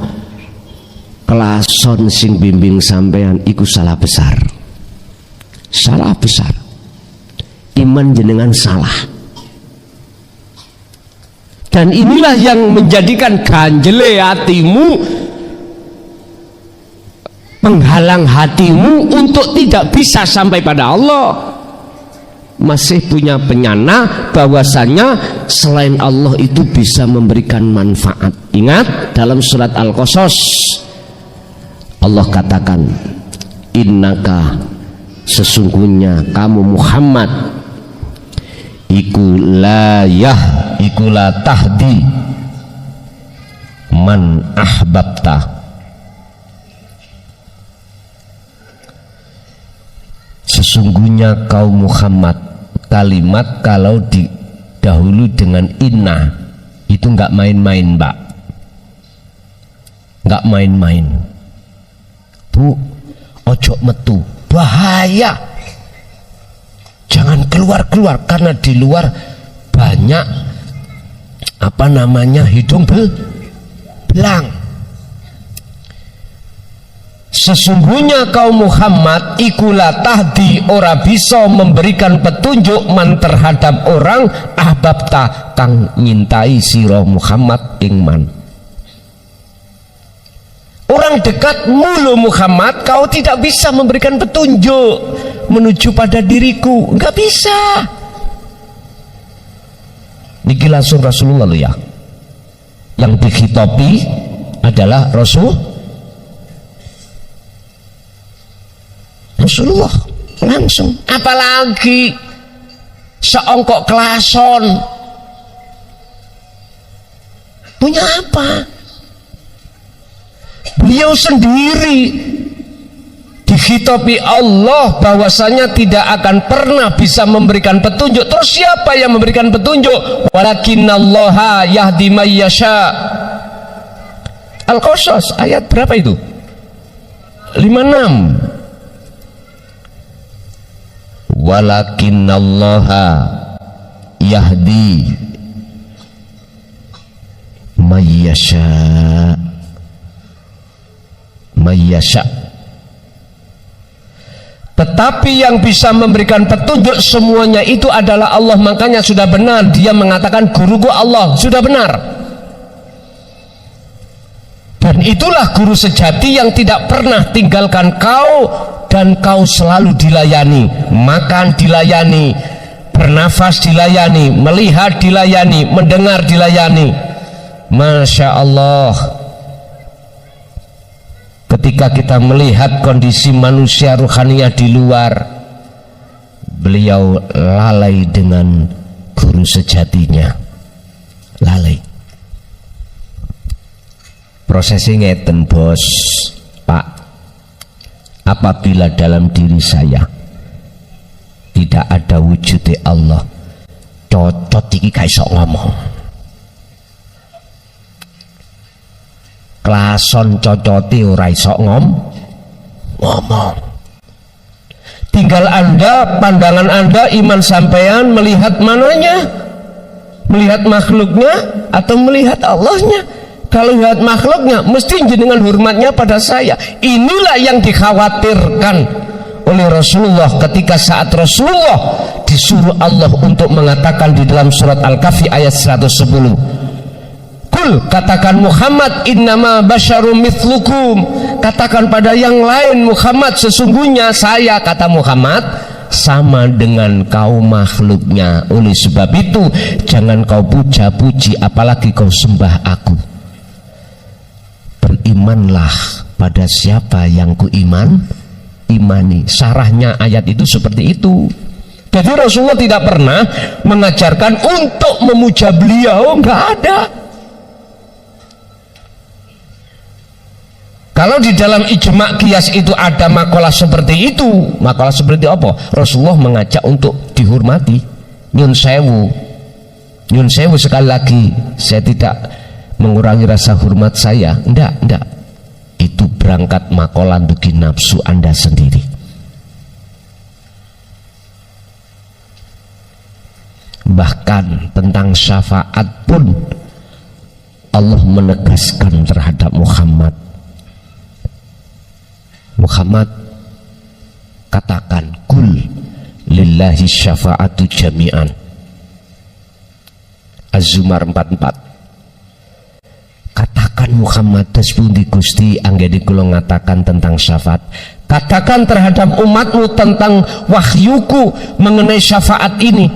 kelason sing bimbing sampean, iku salah besar. Iman jenengan salah. Dan inilah yang menjadikan ganjele hatimu, penghalang hatimu untuk tidak bisa sampai pada Allah. Masih punya penyana bahwasanya selain Allah itu bisa memberikan manfaat. Ingat dalam surat Al-Qasas Allah katakan, innaka, sesungguhnya kamu Muhammad, iku la tahdi man ahbabta, sesungguhnya kau Muhammad. Kalimat kalau didahului dengan inna itu nggak main-main, Mbak, nggak main-main. Bu, ojo metu, bahaya, jangan keluar-keluar, karena di luar banyak hidung belang. Sesungguhnya kaum Muhammad ikulah tahdi, ora bisa memberikan petunjuk man terhadap orang ahbabta kang nyintai sira Muhammad ingman. Orang dekat mulu Muhammad, kau tidak bisa memberikan petunjuk menuju pada diriku, enggak bisa. Niki langsung Rasulullah lo ya, yang dikhitabi adalah Rasulullah langsung. Apalagi seongkok kelason, punya apa? Beliau sendiri dikhitabi Allah bahwasanya tidak akan pernah bisa memberikan petunjuk. Terus siapa yang memberikan petunjuk? Walakinallaha yahdi may yasha. Al-Qasas ayat berapa itu? 56. Walakinallaha yahdi may yasha. Tetapi yang bisa memberikan petunjuk semuanya itu adalah Allah. Makanya sudah benar dia mengatakan guruku Allah, sudah benar. Dan itulah guru sejati yang tidak pernah tinggalkan kau, dan kau selalu dilayani, makan dilayani, bernafas dilayani, melihat dilayani, mendengar dilayani. Masya Allah, ketika kita melihat kondisi manusia ruhaniyah di luar, beliau lalai dengan guru sejatinya, lalai. Prosesnya ngeten bos, Pak, apabila dalam diri saya tidak ada wujud Allah, cocot iki gak iso ngomong. Klason cocoti ora iso ngomong. Tinggal Anda, pandangan Anda, iman sampean melihat mananya? Melihat makhluknya atau melihat Allahnya? Kalau lihat makhluknya, mesti jenengan hormatnya pada saya. Inilah yang dikhawatirkan oleh Rasulullah ketika saat Rasulullah disuruh Allah untuk mengatakan di dalam surat Al-Kahfi ayat 110, Kul Kul, katakan Muhammad, innama basyarum mithlukum, katakan pada yang lain Muhammad, sesungguhnya saya, kata Muhammad, sama dengan kaum makhluknya. Oleh sebab itu jangan kau puja-puji, apalagi kau sembah aku. Berimanlah pada siapa yang imani. Sarahnya ayat itu seperti itu. Jadi Rasulullah tidak pernah mengajarkan untuk memuja beliau, nggak ada. Kalau di dalam ijma' qiyas itu ada makalah seperti itu, makalah seperti apa? Rasulullah mengajak untuk dihormati. Nyun sewu sekali lagi, saya tidak mengurangi rasa hormat saya, enggak. Itu berangkat makalah duki nafsu Anda sendiri. Bahkan tentang syafaat pun Allah menegaskan terhadap Muhammad, katakan kul lillahi syafa'atu jami'an. Az-Zumar 44. Katakan Muhammad, tasbundi Gusti anggene kula ngatakan tentang syafaat. Katakan terhadap umatmu tentang wahyuku mengenai syafaat ini.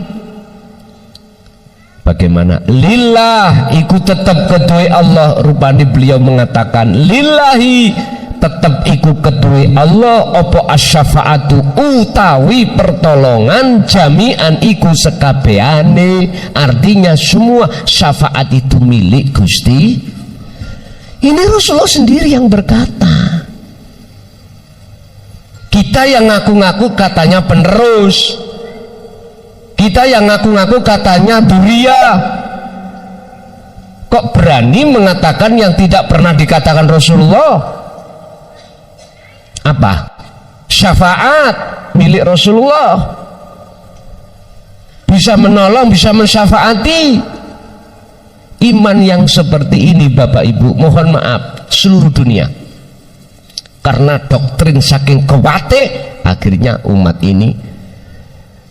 Bagaimana? Lillah, iku tetap kedua Allah. Rupanya beliau mengatakan lillahi, tetap iku kedua Allah opo asyafaatu utawi pertolongan jami'an iku sekabehane. Artinya semua syafaat itu milik Gusti. Ini Rasulullah sendiri yang berkata. Kita yang ngaku-ngaku katanya penerus, kita yang ngaku-ngaku katanya duria, kok berani mengatakan yang tidak pernah dikatakan Rasulullah? Apa? Syafaat milik Rasulullah, bisa menolong, bisa mensyafaati. Iman yang seperti ini Bapak Ibu, mohon maaf seluruh dunia, karena doktrin saking kuatnya akhirnya umat ini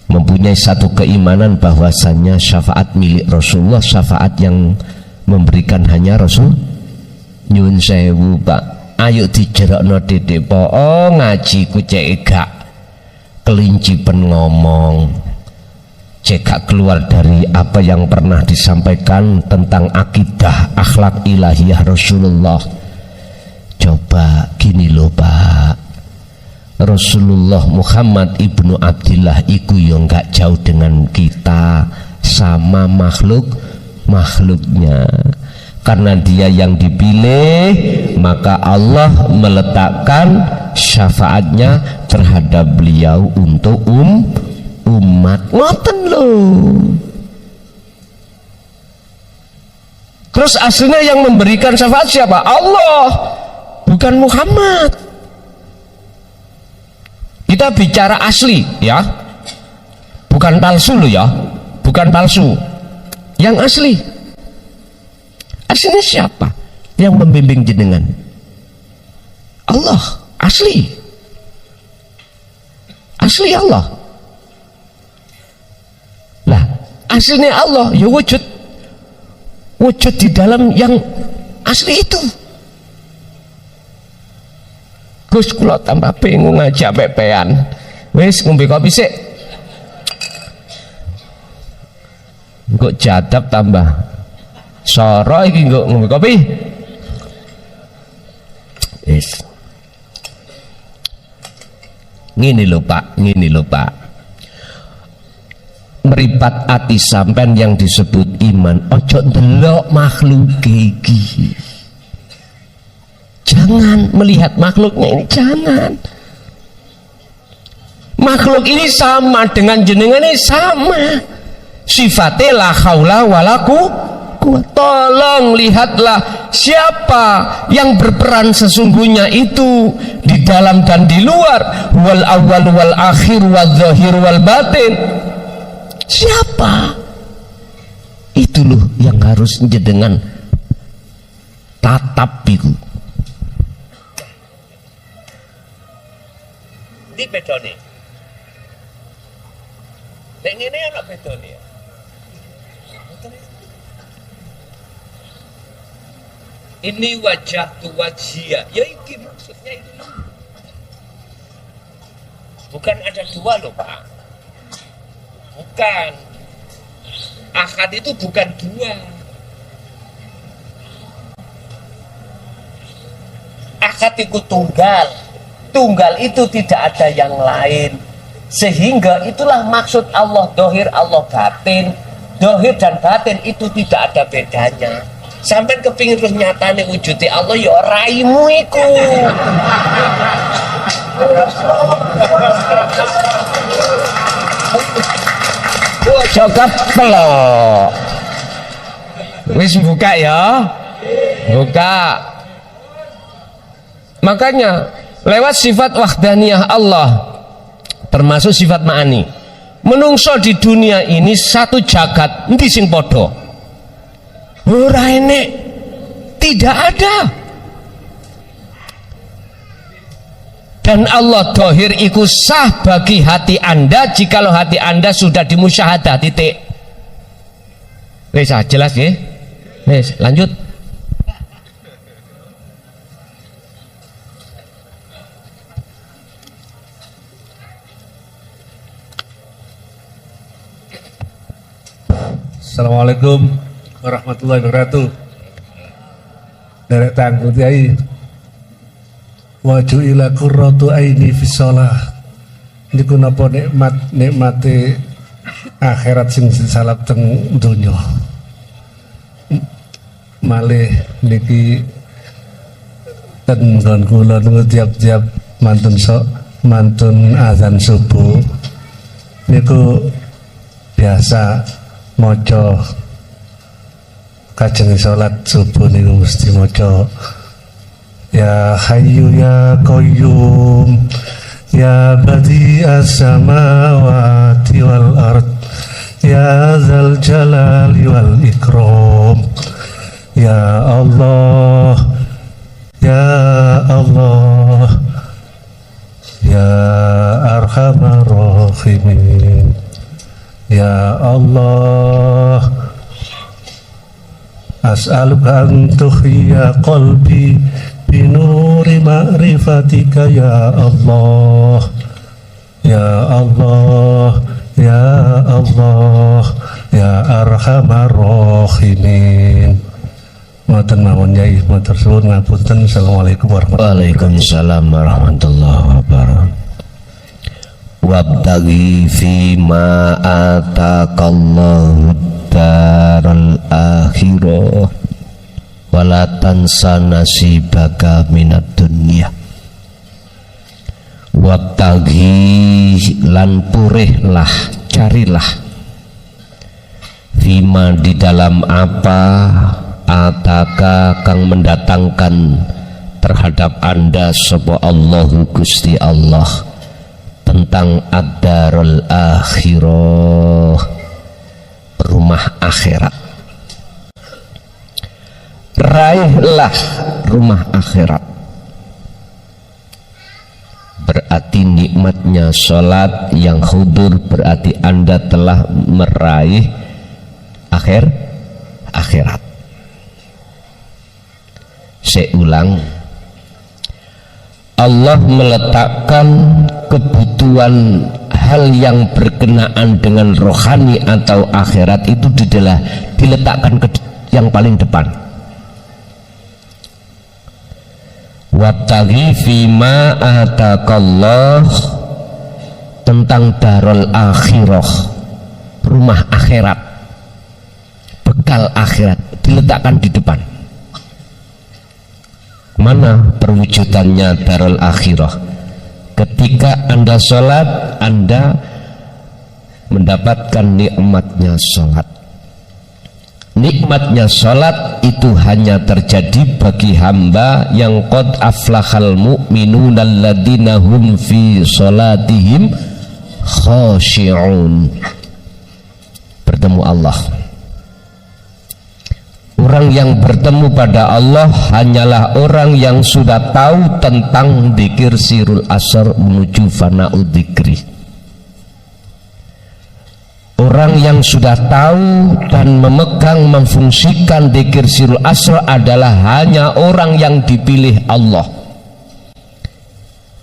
mempunyai satu keimanan bahwasannya syafaat milik Rasulullah, syafaat yang memberikan hanya Rasul. Nyun sewu Pak, ayo dijerokno dede po, ngaji ku cek gak kelinci pen ngomong, cek gak keluar dari apa yang pernah disampaikan tentang akidah akhlak ilahiyah Rasulullah. Coba gini loh Pak, Rasulullah Muhammad ibnu Abdillah iku yang gak jauh dengan kita, sama makhluknya. Karena dia yang dipilih, maka Allah meletakkan syafaatnya terhadap beliau untuk umat. Ngoten loh. Terus aslinya yang memberikan syafaat siapa? Allah, bukan Muhammad. Kita bicara asli ya, bukan palsu loh ya, bukan palsu, yang asli. Aslinya siapa yang membimbing jenengan? Allah, asli Allah lah. Aslinya Allah ya wujud di dalam yang asli itu. Gus kula tambah bingung aja pepean. Wis ngombe kopi sik. Engko jadab tambah soro iki engko ngombe kopi. Wis. Ngene lho Pak, meripat ati sampean yang disebut iman, ojo ndelok makhluk iki. Jangan melihat makhluknya ini, jangan. Makhluk ini sama dengan jenengan, ini sama. Sifatnya la haula wala quwwata. Tolong lihatlah siapa yang berperan sesungguhnya itu di dalam dan di luar. Wal awwal wal akhir wal zahir wal batin. Siapa? Itu loh yang harus jenengan tatap itu. Di bedone. Nek ngene ana bedone. Ini wajah tu wajhia, ya iki maksudnya itu. Bukan ada dua loh Pak. Bukan. Ahad itu bukan dua. Ahad itu tunggal. Tunggal itu tidak ada yang lain. Sehingga itulah maksud Allah dohir, Allah batin. Dohir dan batin itu tidak ada bedanya. Sampai kepingin terus nyatane wujudi Allah ya raimu iku. Ojo keplok. Wis buka ya. Buka. Makanya lewat sifat wahdaniyah Allah termasuk sifat ma'ani. Menungso di dunia ini satu jagat endi sing padha? Ora enek. Tidak ada. Dan Allah dohir iku sah bagi hati Anda jikalau hati Anda sudah dimusyahadah, titik. Wis jelas ya? Wis lanjut. Assalamualaikum warahmatullahi wabarakatuh. Derek tangguh Kiai. Waju ila qurratu aini fi shalah. Niku napa nikmate akhirat sing salap teng donya. Malih niki ten nggon kula niku tiap-tiap mantun azan subuh niku biasa maca kajeng salat subuh niku mesti maca ya hayyu ya qayyum ya badi'as samawati wal ard ya dzal jalali wal ikram ya Allah ya Allah ya arhamar rahimin ya Allah as'aluka an tuhya qalbi binuri ma'rifatika ya Allah ya Allah ya Allah ya arhamar rahimin. Matur mawon Yai, matur suwun ngapunten. Assalamualaikum warahmatullahi wabarakatuh. Waalaikumsalam warahmatullahi wabarakatuh. Wabtaghi fima ataqallahu daral akhirah wala tansa nasibaka minad dunya. Wabtaghi lan purihlah, carilah fima di dalam apa ataka kang mendatangkan terhadap Anda sapa Allahu Gusti Allah tentang ad-darul akhirah, rumah akhirat. Raihlah rumah akhirat. Berarti nikmatnya sholat yang hudur, berarti Anda telah meraih akhirat. Saya ulang, Allah meletakkan kebutuhan hal yang berkenaan dengan rohani atau akhirat itu diletakkan ke yang paling depan. Wabtaghi fima ataqallah, tentang darul akhirah, rumah akhirat, bekal akhirat diletakkan di depan. Mana perwujudannya darul akhirah? Ketika Anda sholat, Anda mendapatkan nikmatnya sholat. Nikmatnya sholat itu hanya terjadi bagi hamba yang qad aflahal mu'minuna alladzina hum fi sholatihim khashi'un. Bertemu Allah. Orang yang bertemu pada Allah hanyalah orang yang sudah tahu tentang dzikir sirul asar menuju fana'ud dzikri. Orang yang sudah tahu dan memegang memfungsikan dzikir sirul asrar adalah hanya orang yang dipilih Allah.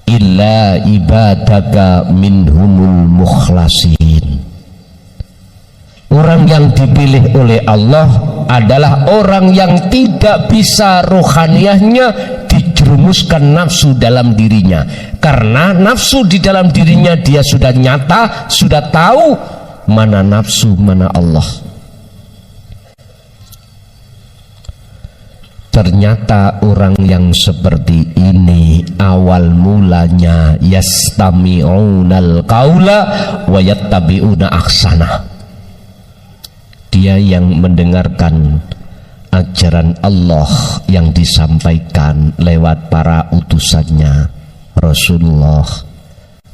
Illa ibadaka minhumul mukhlasin. Orang yang dipilih oleh Allah adalah orang yang tidak bisa rohaniyahnya dijerumuskan nafsu dalam dirinya, karena nafsu di dalam dirinya dia sudah nyata, sudah tahu mana nafsu mana Allah. Ternyata orang yang seperti ini awal mulanya yastami'unal qaula wa yattabi'una ahsana. Dia yang mendengarkan ajaran Allah yang disampaikan lewat para utusannya Rasulullah,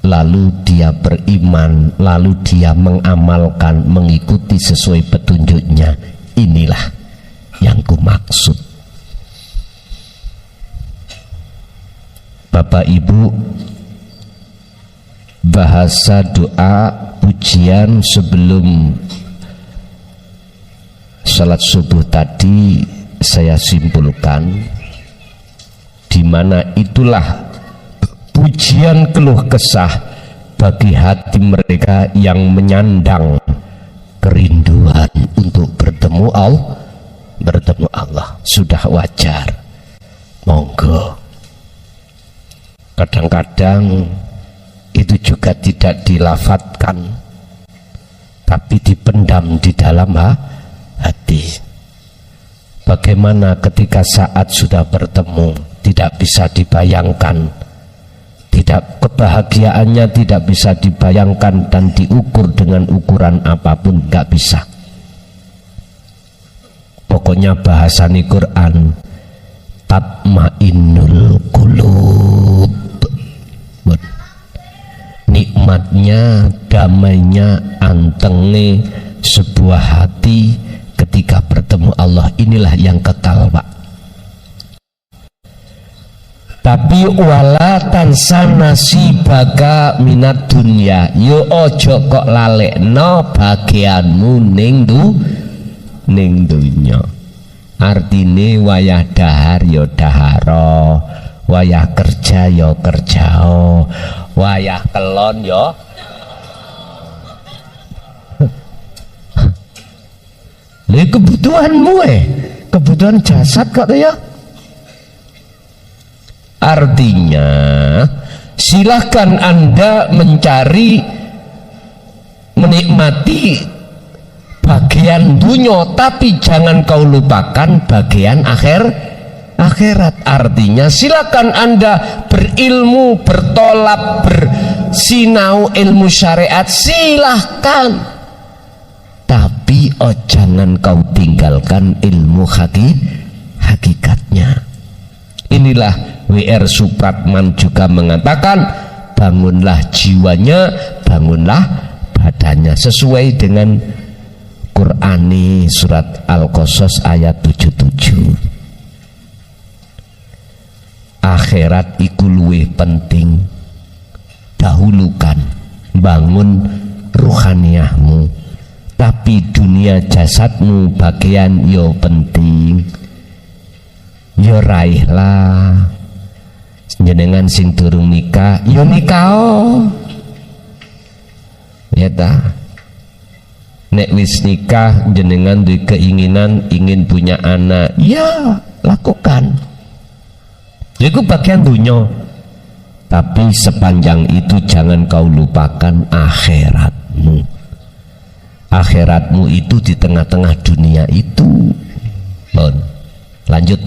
lalu dia beriman, lalu dia mengamalkan, mengikuti sesuai petunjuknya. Inilah yang kumaksud. Bapak Ibu, bahasa doa pujian sebelum salat subuh tadi saya simpulkan, di mana itulah pujian keluh kesah bagi hati mereka yang menyandang kerinduan untuk bertemu Allah. Sudah wajar, monggo. Kadang-kadang itu juga tidak dilafatkan, tapi dipendam di dalam hati. Bagaimana ketika saat sudah bertemu, tidak bisa dibayangkan, kebahagiaannya tidak bisa dibayangkan dan diukur dengan ukuran apapun, nggak bisa. Pokoknya bahasani Quran, tatmainnul qulub. Nikmatnya, damainya, antenge sebuah hati ketika bertemu Allah, inilah yang kekal, Pak. Tapi wala tansa nasibaka minat dunya, yo ojo kok lalekno bagianmu ning dunya. Artine wayah dahar yo daharo, wayah kerja yo kerjao, wayah kelon yo kebutuhanmu, kebutuhan jasad kok ya. Artinya silahkan Anda mencari, menikmati bagian dunia, tapi jangan kau lupakan bagian akhirat. Artinya silakan Anda berilmu, bertolak, bersinau ilmu syariat, silahkan, tapi jangan kau tinggalkan ilmu hakikatnya. Inilah W.R. Supratman juga mengatakan, bangunlah jiwanya, bangunlah badannya, sesuai dengan Qur'ani surat Al-Qasas ayat 77. Akhirat iku luwih penting, dahulukan, bangun ruhaniyahmu, tapi dunia jasadmu bagian yo penting, yo raihlah. Jenengan sing durung nikah yo nikah, ya ta. Nek wis nikah jenengan duwe keinginan ingin punya anak, ya lakukan, itu bagian dunia. Tapi sepanjang itu jangan kau lupakan akhiratmu. Akhiratmu itu di tengah-tengah dunia itu. Lanjut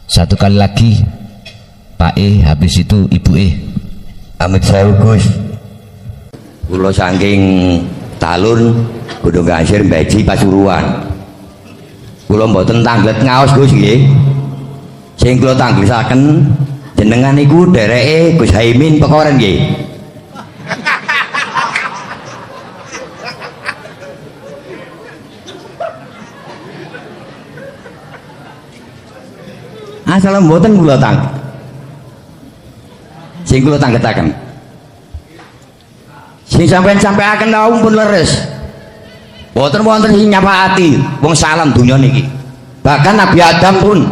satu kali lagi Pak habis itu Ibu Amit saya Gus, kula saking talun Gunung Kasir Beji Pasuruan, kula mboten tanglet ngaos Gus nggih. Sing kula tanglesaken jenengan niku dereke Gus Haimin Pekoren nggih. Asal mboten kula sing kula tanggetaken Sing sampean-sampeaken wau pun leres. Boten wonten sing nyapaati wong salam donya niki. Bahkan Nabi Adam pun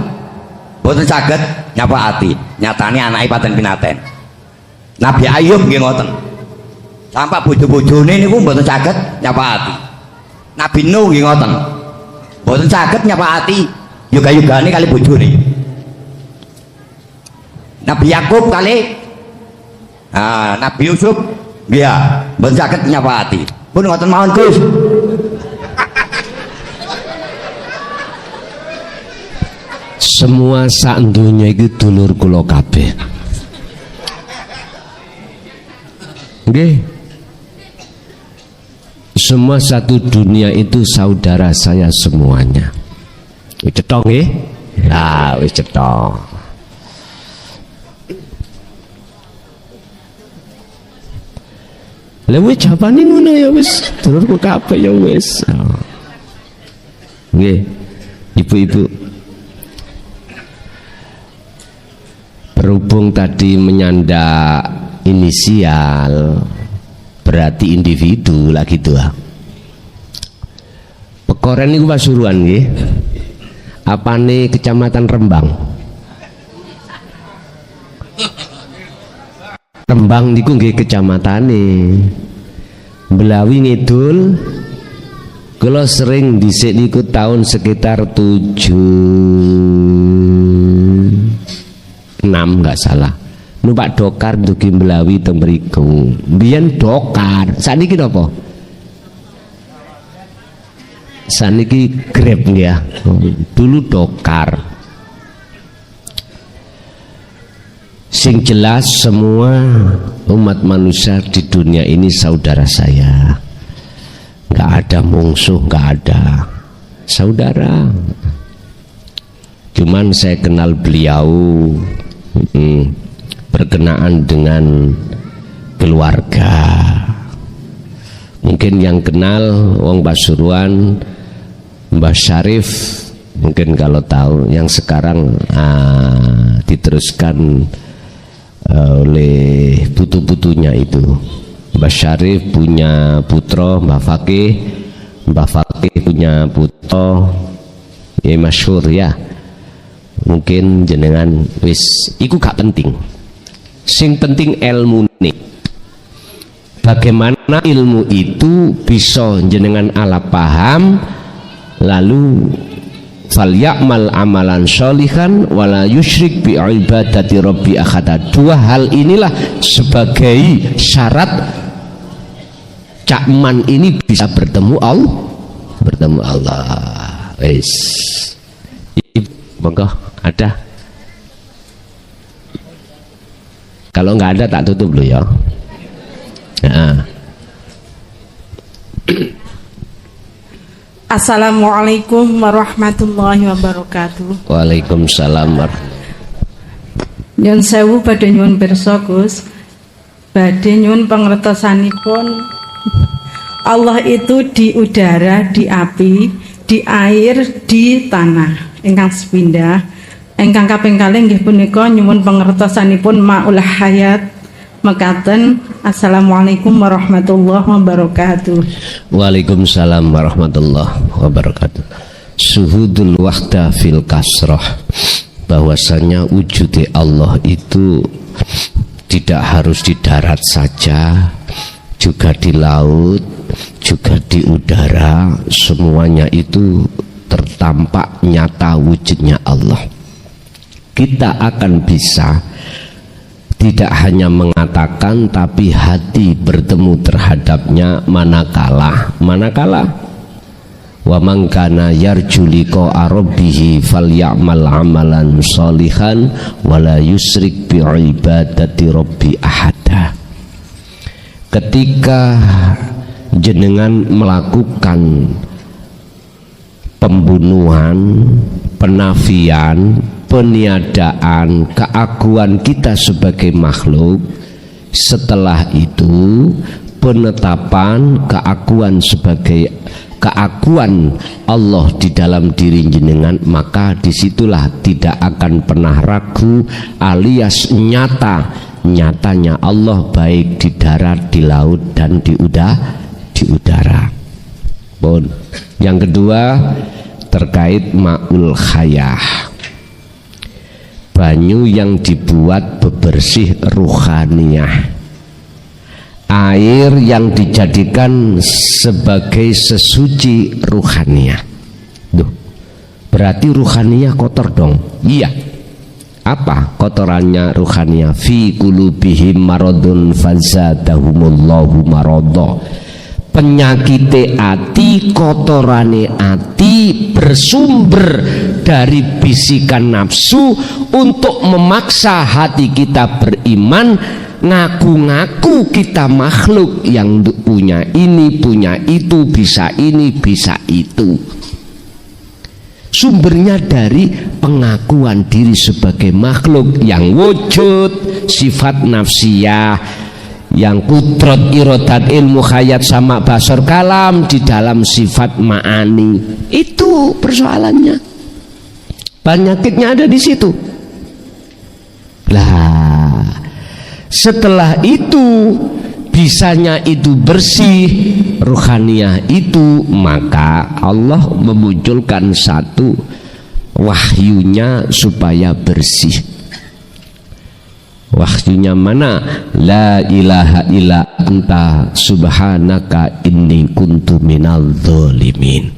boten saged nyapaati. Nyatane anake paten pinaten. Nabi Ayub nggih ngoten. Sampai bojo-bojone niku mboten saged nyapaati. Nabi Nuh nggih ngoten. Mboten saged nyapaati yoga-yogane kali bojone. Nabi Yakub kali Nabi Yusuf nggih mboten saged nyapaati. Pun ngoten mawon Gus. Semua sak donya iki dulur kula kabeh. Nggih. Semua satu dunia itu saudara saya semuanya. Wis cetha nggih? Nah, wis cetha. Lha wis jawabane ngono ya wis, dulurku kabeh ya wis. Nggih. Ibu-ibu, berhubung tadi menyanda inisial berarti individu lah gitu. Pekoren niku Pasuruan nggih. Apane Kecamatan Rembang? Rembang niku nggih kecamatane. Belawi ngidul kula sering dhisik niku tahun sekitar 76 enggak salah. Numpak dokar dugi Belawi teng mriku. Biyen dokar, saniki napa? Saniki Grab ya. Dulu dokar. Sing jelas semua umat manusia di dunia ini saudara saya. Enggak ada mungsuh, enggak ada. Saudara. Cuman saya kenal beliau berkenaan dengan keluarga. Mungkin yang kenal wong Pasuruan Mbah Syarif mungkin kalau tahu, yang sekarang diteruskan oleh putu-putunya itu. Mbah Syarif punya putra Mbah Fakih, Mbah Fakih punya putra ya masyhur ya. Mungkin jenengan wis iku gak penting. Sing penting ilmu nih. Bagaimana ilmu itu bisa jenengan ala paham, lalu falyakmal amalan sholihan wala yusyrik bi ibadati rabbi akhada. Dua hal inilah sebagai syarat cakman ini bisa bertemu Allah. Wis. Monggo ada. Kalau nggak ada tak tutup dulu ya. Assalamualaikum warahmatullahi wabarakatuh. Waalaikumsalam. Nyun sewu badhe nyuwun pirsa Gus. Badhe nyuwun pangertosanipun Allah itu di udara, di api, di air, di tanah. Ingkang sepindah ingkang kaping kalih nggih punika nyuwun pangertosanipun maul hayat mekaten. Assalamualaikum warahmatullahi wabarakatuh. Waalaikumsalam warahmatullahi wabarakatuh. Suhudul wahda fil kasrah, bahwasanya wujud Allah itu tidak harus di darat saja, juga di laut, juga di udara, semuanya itu tertampak nyata wujudnya Allah. Kita akan bisa tidak hanya mengatakan, tapi hati bertemu terhadapnya manakala wa man kana yarju liqa rabbih falyamal amalan sholihan wala yusrik bi ibadati rabbi ahada. Ketika jenengan melakukan pembunuhan, penafian, peniadaan keaguan kita sebagai makhluk, setelah itu penetapan keaguan sebagai keaguan Allah di dalam diri jenengan, maka disitulah tidak akan pernah ragu alias nyata nyatanya Allah baik di darat, di laut, dan di udara. Bon. Yang kedua terkait ma'ul khayah, banyu yang dibuat bebersih ruhaniyah, air yang dijadikan sebagai sesuci ruhaniyah. Duh, berarti ruhaniyah kotor dong? Iya. Apa kotorannya ruhaniyah? Fi qulubihim maradun fazadahumullahu maradha. Penyakite ati, kotorane ati bersumber dari bisikan nafsu untuk memaksa hati kita beriman, ngaku-ngaku kita makhluk yang punya ini, punya itu, bisa ini, bisa itu. Sumbernya dari pengakuan diri sebagai makhluk yang wujud, sifat nafsiyah, yang kudrat, irodat, ilmu, khayat, sama, basar, kalam di dalam sifat ma'ani. Itu persoalannya. Penyakitnya ada di situ. Lah, setelah itu bisanya itu bersih ruhaniyah itu, maka Allah memunculkan satu wahyunya supaya bersih. Wahyunya mana? La ilaha illa anta subhanaka inni kuntu minal dzalimin.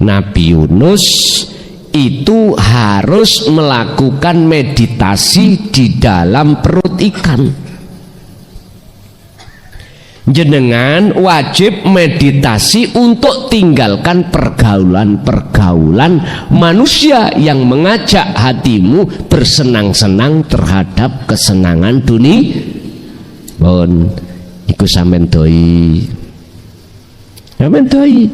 Nabi Yunus itu harus melakukan meditasi di dalam perut ikan. Jenengan wajib meditasi untuk tinggalkan pergaulan-pergaulan manusia yang mengajak hatimu bersenang-senang terhadap kesenangan dunia. Bon, iku sampean doi. Sampean doi.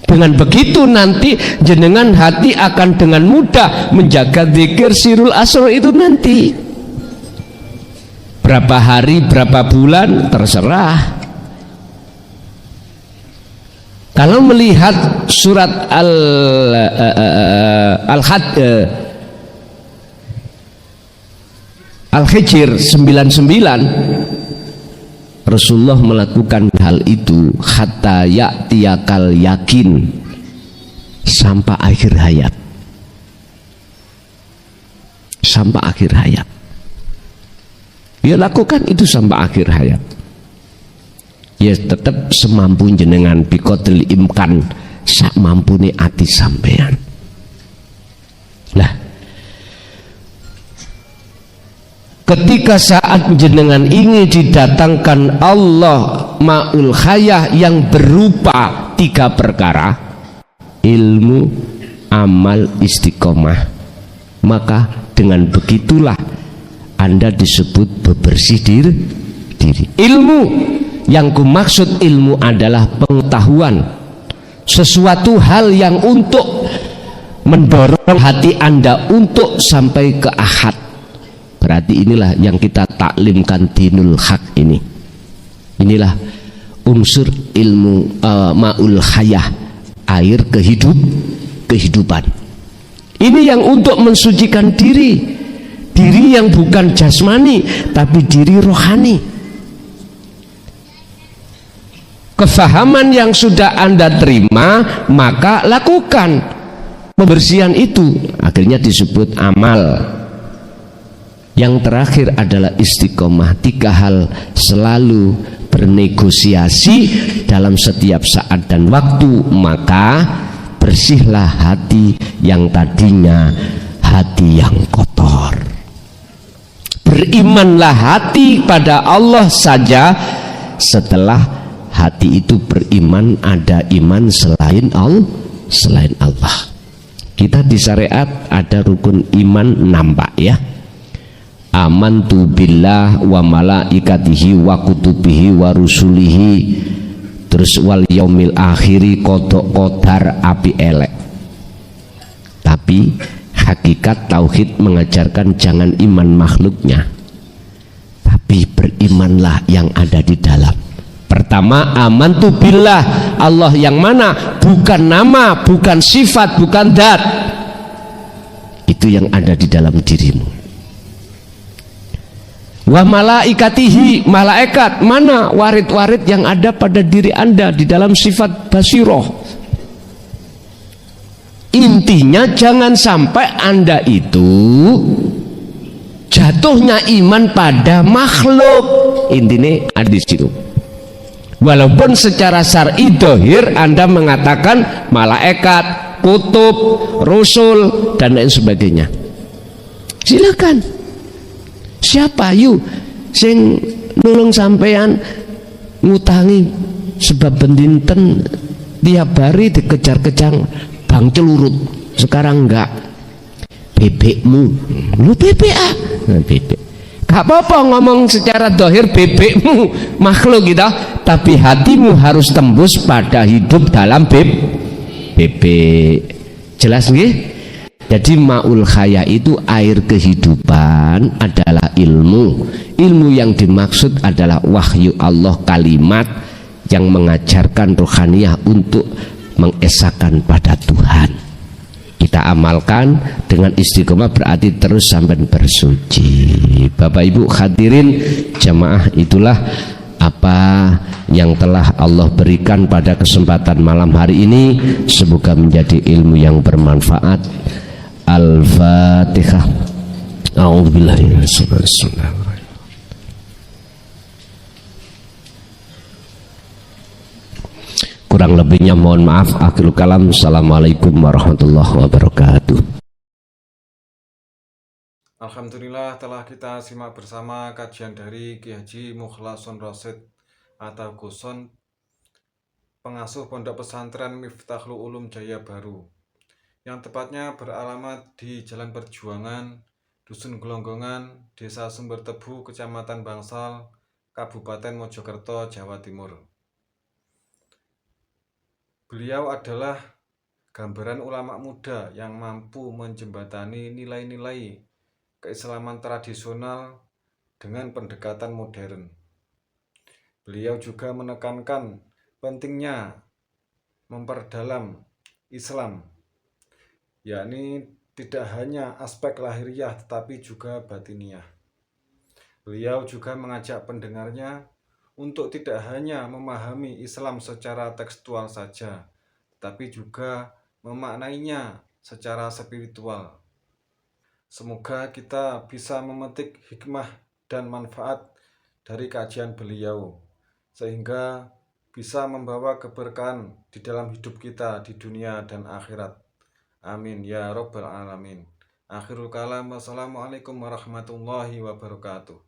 Dengan begitu nanti jenengan hati akan dengan mudah menjaga zikir sirul asrar itu nanti. Berapa hari, berapa bulan, terserah. Kalau melihat surat Al-Hijr 99, Rasulullah melakukan hal itu hatta ya'tiyakal yakin, sampai akhir hayat. Sampai akhir hayat. Ya lakukan itu sampai akhir hayat. Ya tetap semampu jenengan bikotil imkan, sak mampuni ati sampean. Lah, ketika saat jenengan ingin didatangkan Allah ma'ul khayah yang berupa 3 perkara, ilmu, amal, istiqomah, maka dengan begitulah Anda disebut bebersih diri. Ilmu yang kumaksud ilmu adalah pengetahuan sesuatu hal yang untuk mendorong hati Anda untuk sampai ke ahad. Berarti inilah yang kita taklimkan dinul haq ini. Inilah unsur ilmu ma'ul hayah, air kehidupan. Ini yang untuk mensucikan diri. Diri yang bukan jasmani tapi diri rohani. Kefahaman yang sudah Anda terima, maka lakukan pembersihan itu, akhirnya disebut amal. Yang terakhir adalah istiqomah. 3 hal selalu bernegosiasi dalam setiap saat dan waktu, maka bersihlah hati yang tadinya hati yang kotor. Berimanlah hati pada Allah saja. Setelah hati itu beriman, ada iman selain Allah. Kita di syariat ada rukun iman 6 Pak ya. Amantu billah wa malaikatihi wa kutubihi wa rusulihi, terus wal yaumil akhiri, kodok kodar api elek. Tapi hakikat tauhid mengajarkan jangan iman makhluknya, tapi berimanlah yang ada di dalam. Pertama, amantu billah, Allah yang mana? Bukan nama, bukan sifat, bukan dat. Itu yang ada di dalam dirimu. Wa malaikatihi, malaikat. Mana warid-warid yang ada pada diri Anda di dalam sifat basiroh. Intinya jangan sampai Anda itu jatuhnya iman pada makhluk. Intinya ada di situ. Walaupun secara syar'i dohir Anda mengatakan malaikat, kutub, rasul dan lain sebagainya. Silakan. Siapa yuk sing nulung sampean ngutangi sebab bendinten tiap hari dikejar-kejar bang celurut, sekarang enggak. Bebekmu lu BPA bebek gak apa-apa ngomong secara dohir bebekmu makhluk gitu, tapi hatimu harus tembus pada hidup dalam bebek. Jelas nggih? Jadi ma'ul khaya itu air kehidupan adalah ilmu. Ilmu yang dimaksud adalah wahyu Allah, kalimat yang mengajarkan rohaniyah untuk mengesahkan pada Tuhan. Kita amalkan dengan istiqomah, berarti terus sampai bersuci. Bapak Ibu hadirin jamaah, itulah apa yang telah Allah berikan pada kesempatan malam hari ini. Semoga menjadi ilmu yang bermanfaat. Al-Fatihah. A'udzubillahi minasyaitonir rajim. Kurang lebihnya mohon maaf. Akhirul kalam. Assalamualaikum warahmatullahi wabarakatuh. Alhamdulillah telah kita simak bersama kajian dari Ki Haji Mukhlason Rasyid atau Guson, pengasuh Pondok Pesantren Miftahul Ulum Jaya Baru, yang tepatnya beralamat di Jalan Perjuangan, Dusun Gelonggongan, Desa Sumber Tebu, Kecamatan Bangsal, Kabupaten Mojokerto, Jawa Timur. Beliau adalah gambaran ulama muda yang mampu menjembatani nilai-nilai keislaman tradisional dengan pendekatan modern. Beliau juga menekankan pentingnya memperdalam Islam, yakni tidak hanya aspek lahiriah tetapi juga batiniah. Beliau juga mengajak pendengarnya untuk tidak hanya memahami Islam secara tekstual saja, tetapi juga memaknainya secara spiritual. Semoga kita bisa memetik hikmah dan manfaat dari kajian beliau, sehingga bisa membawa keberkahan di dalam hidup kita di dunia dan akhirat. Amin ya rabbal alamin. Akhirul kalam. Wassalamualaikum warahmatullahi wabarakatuh.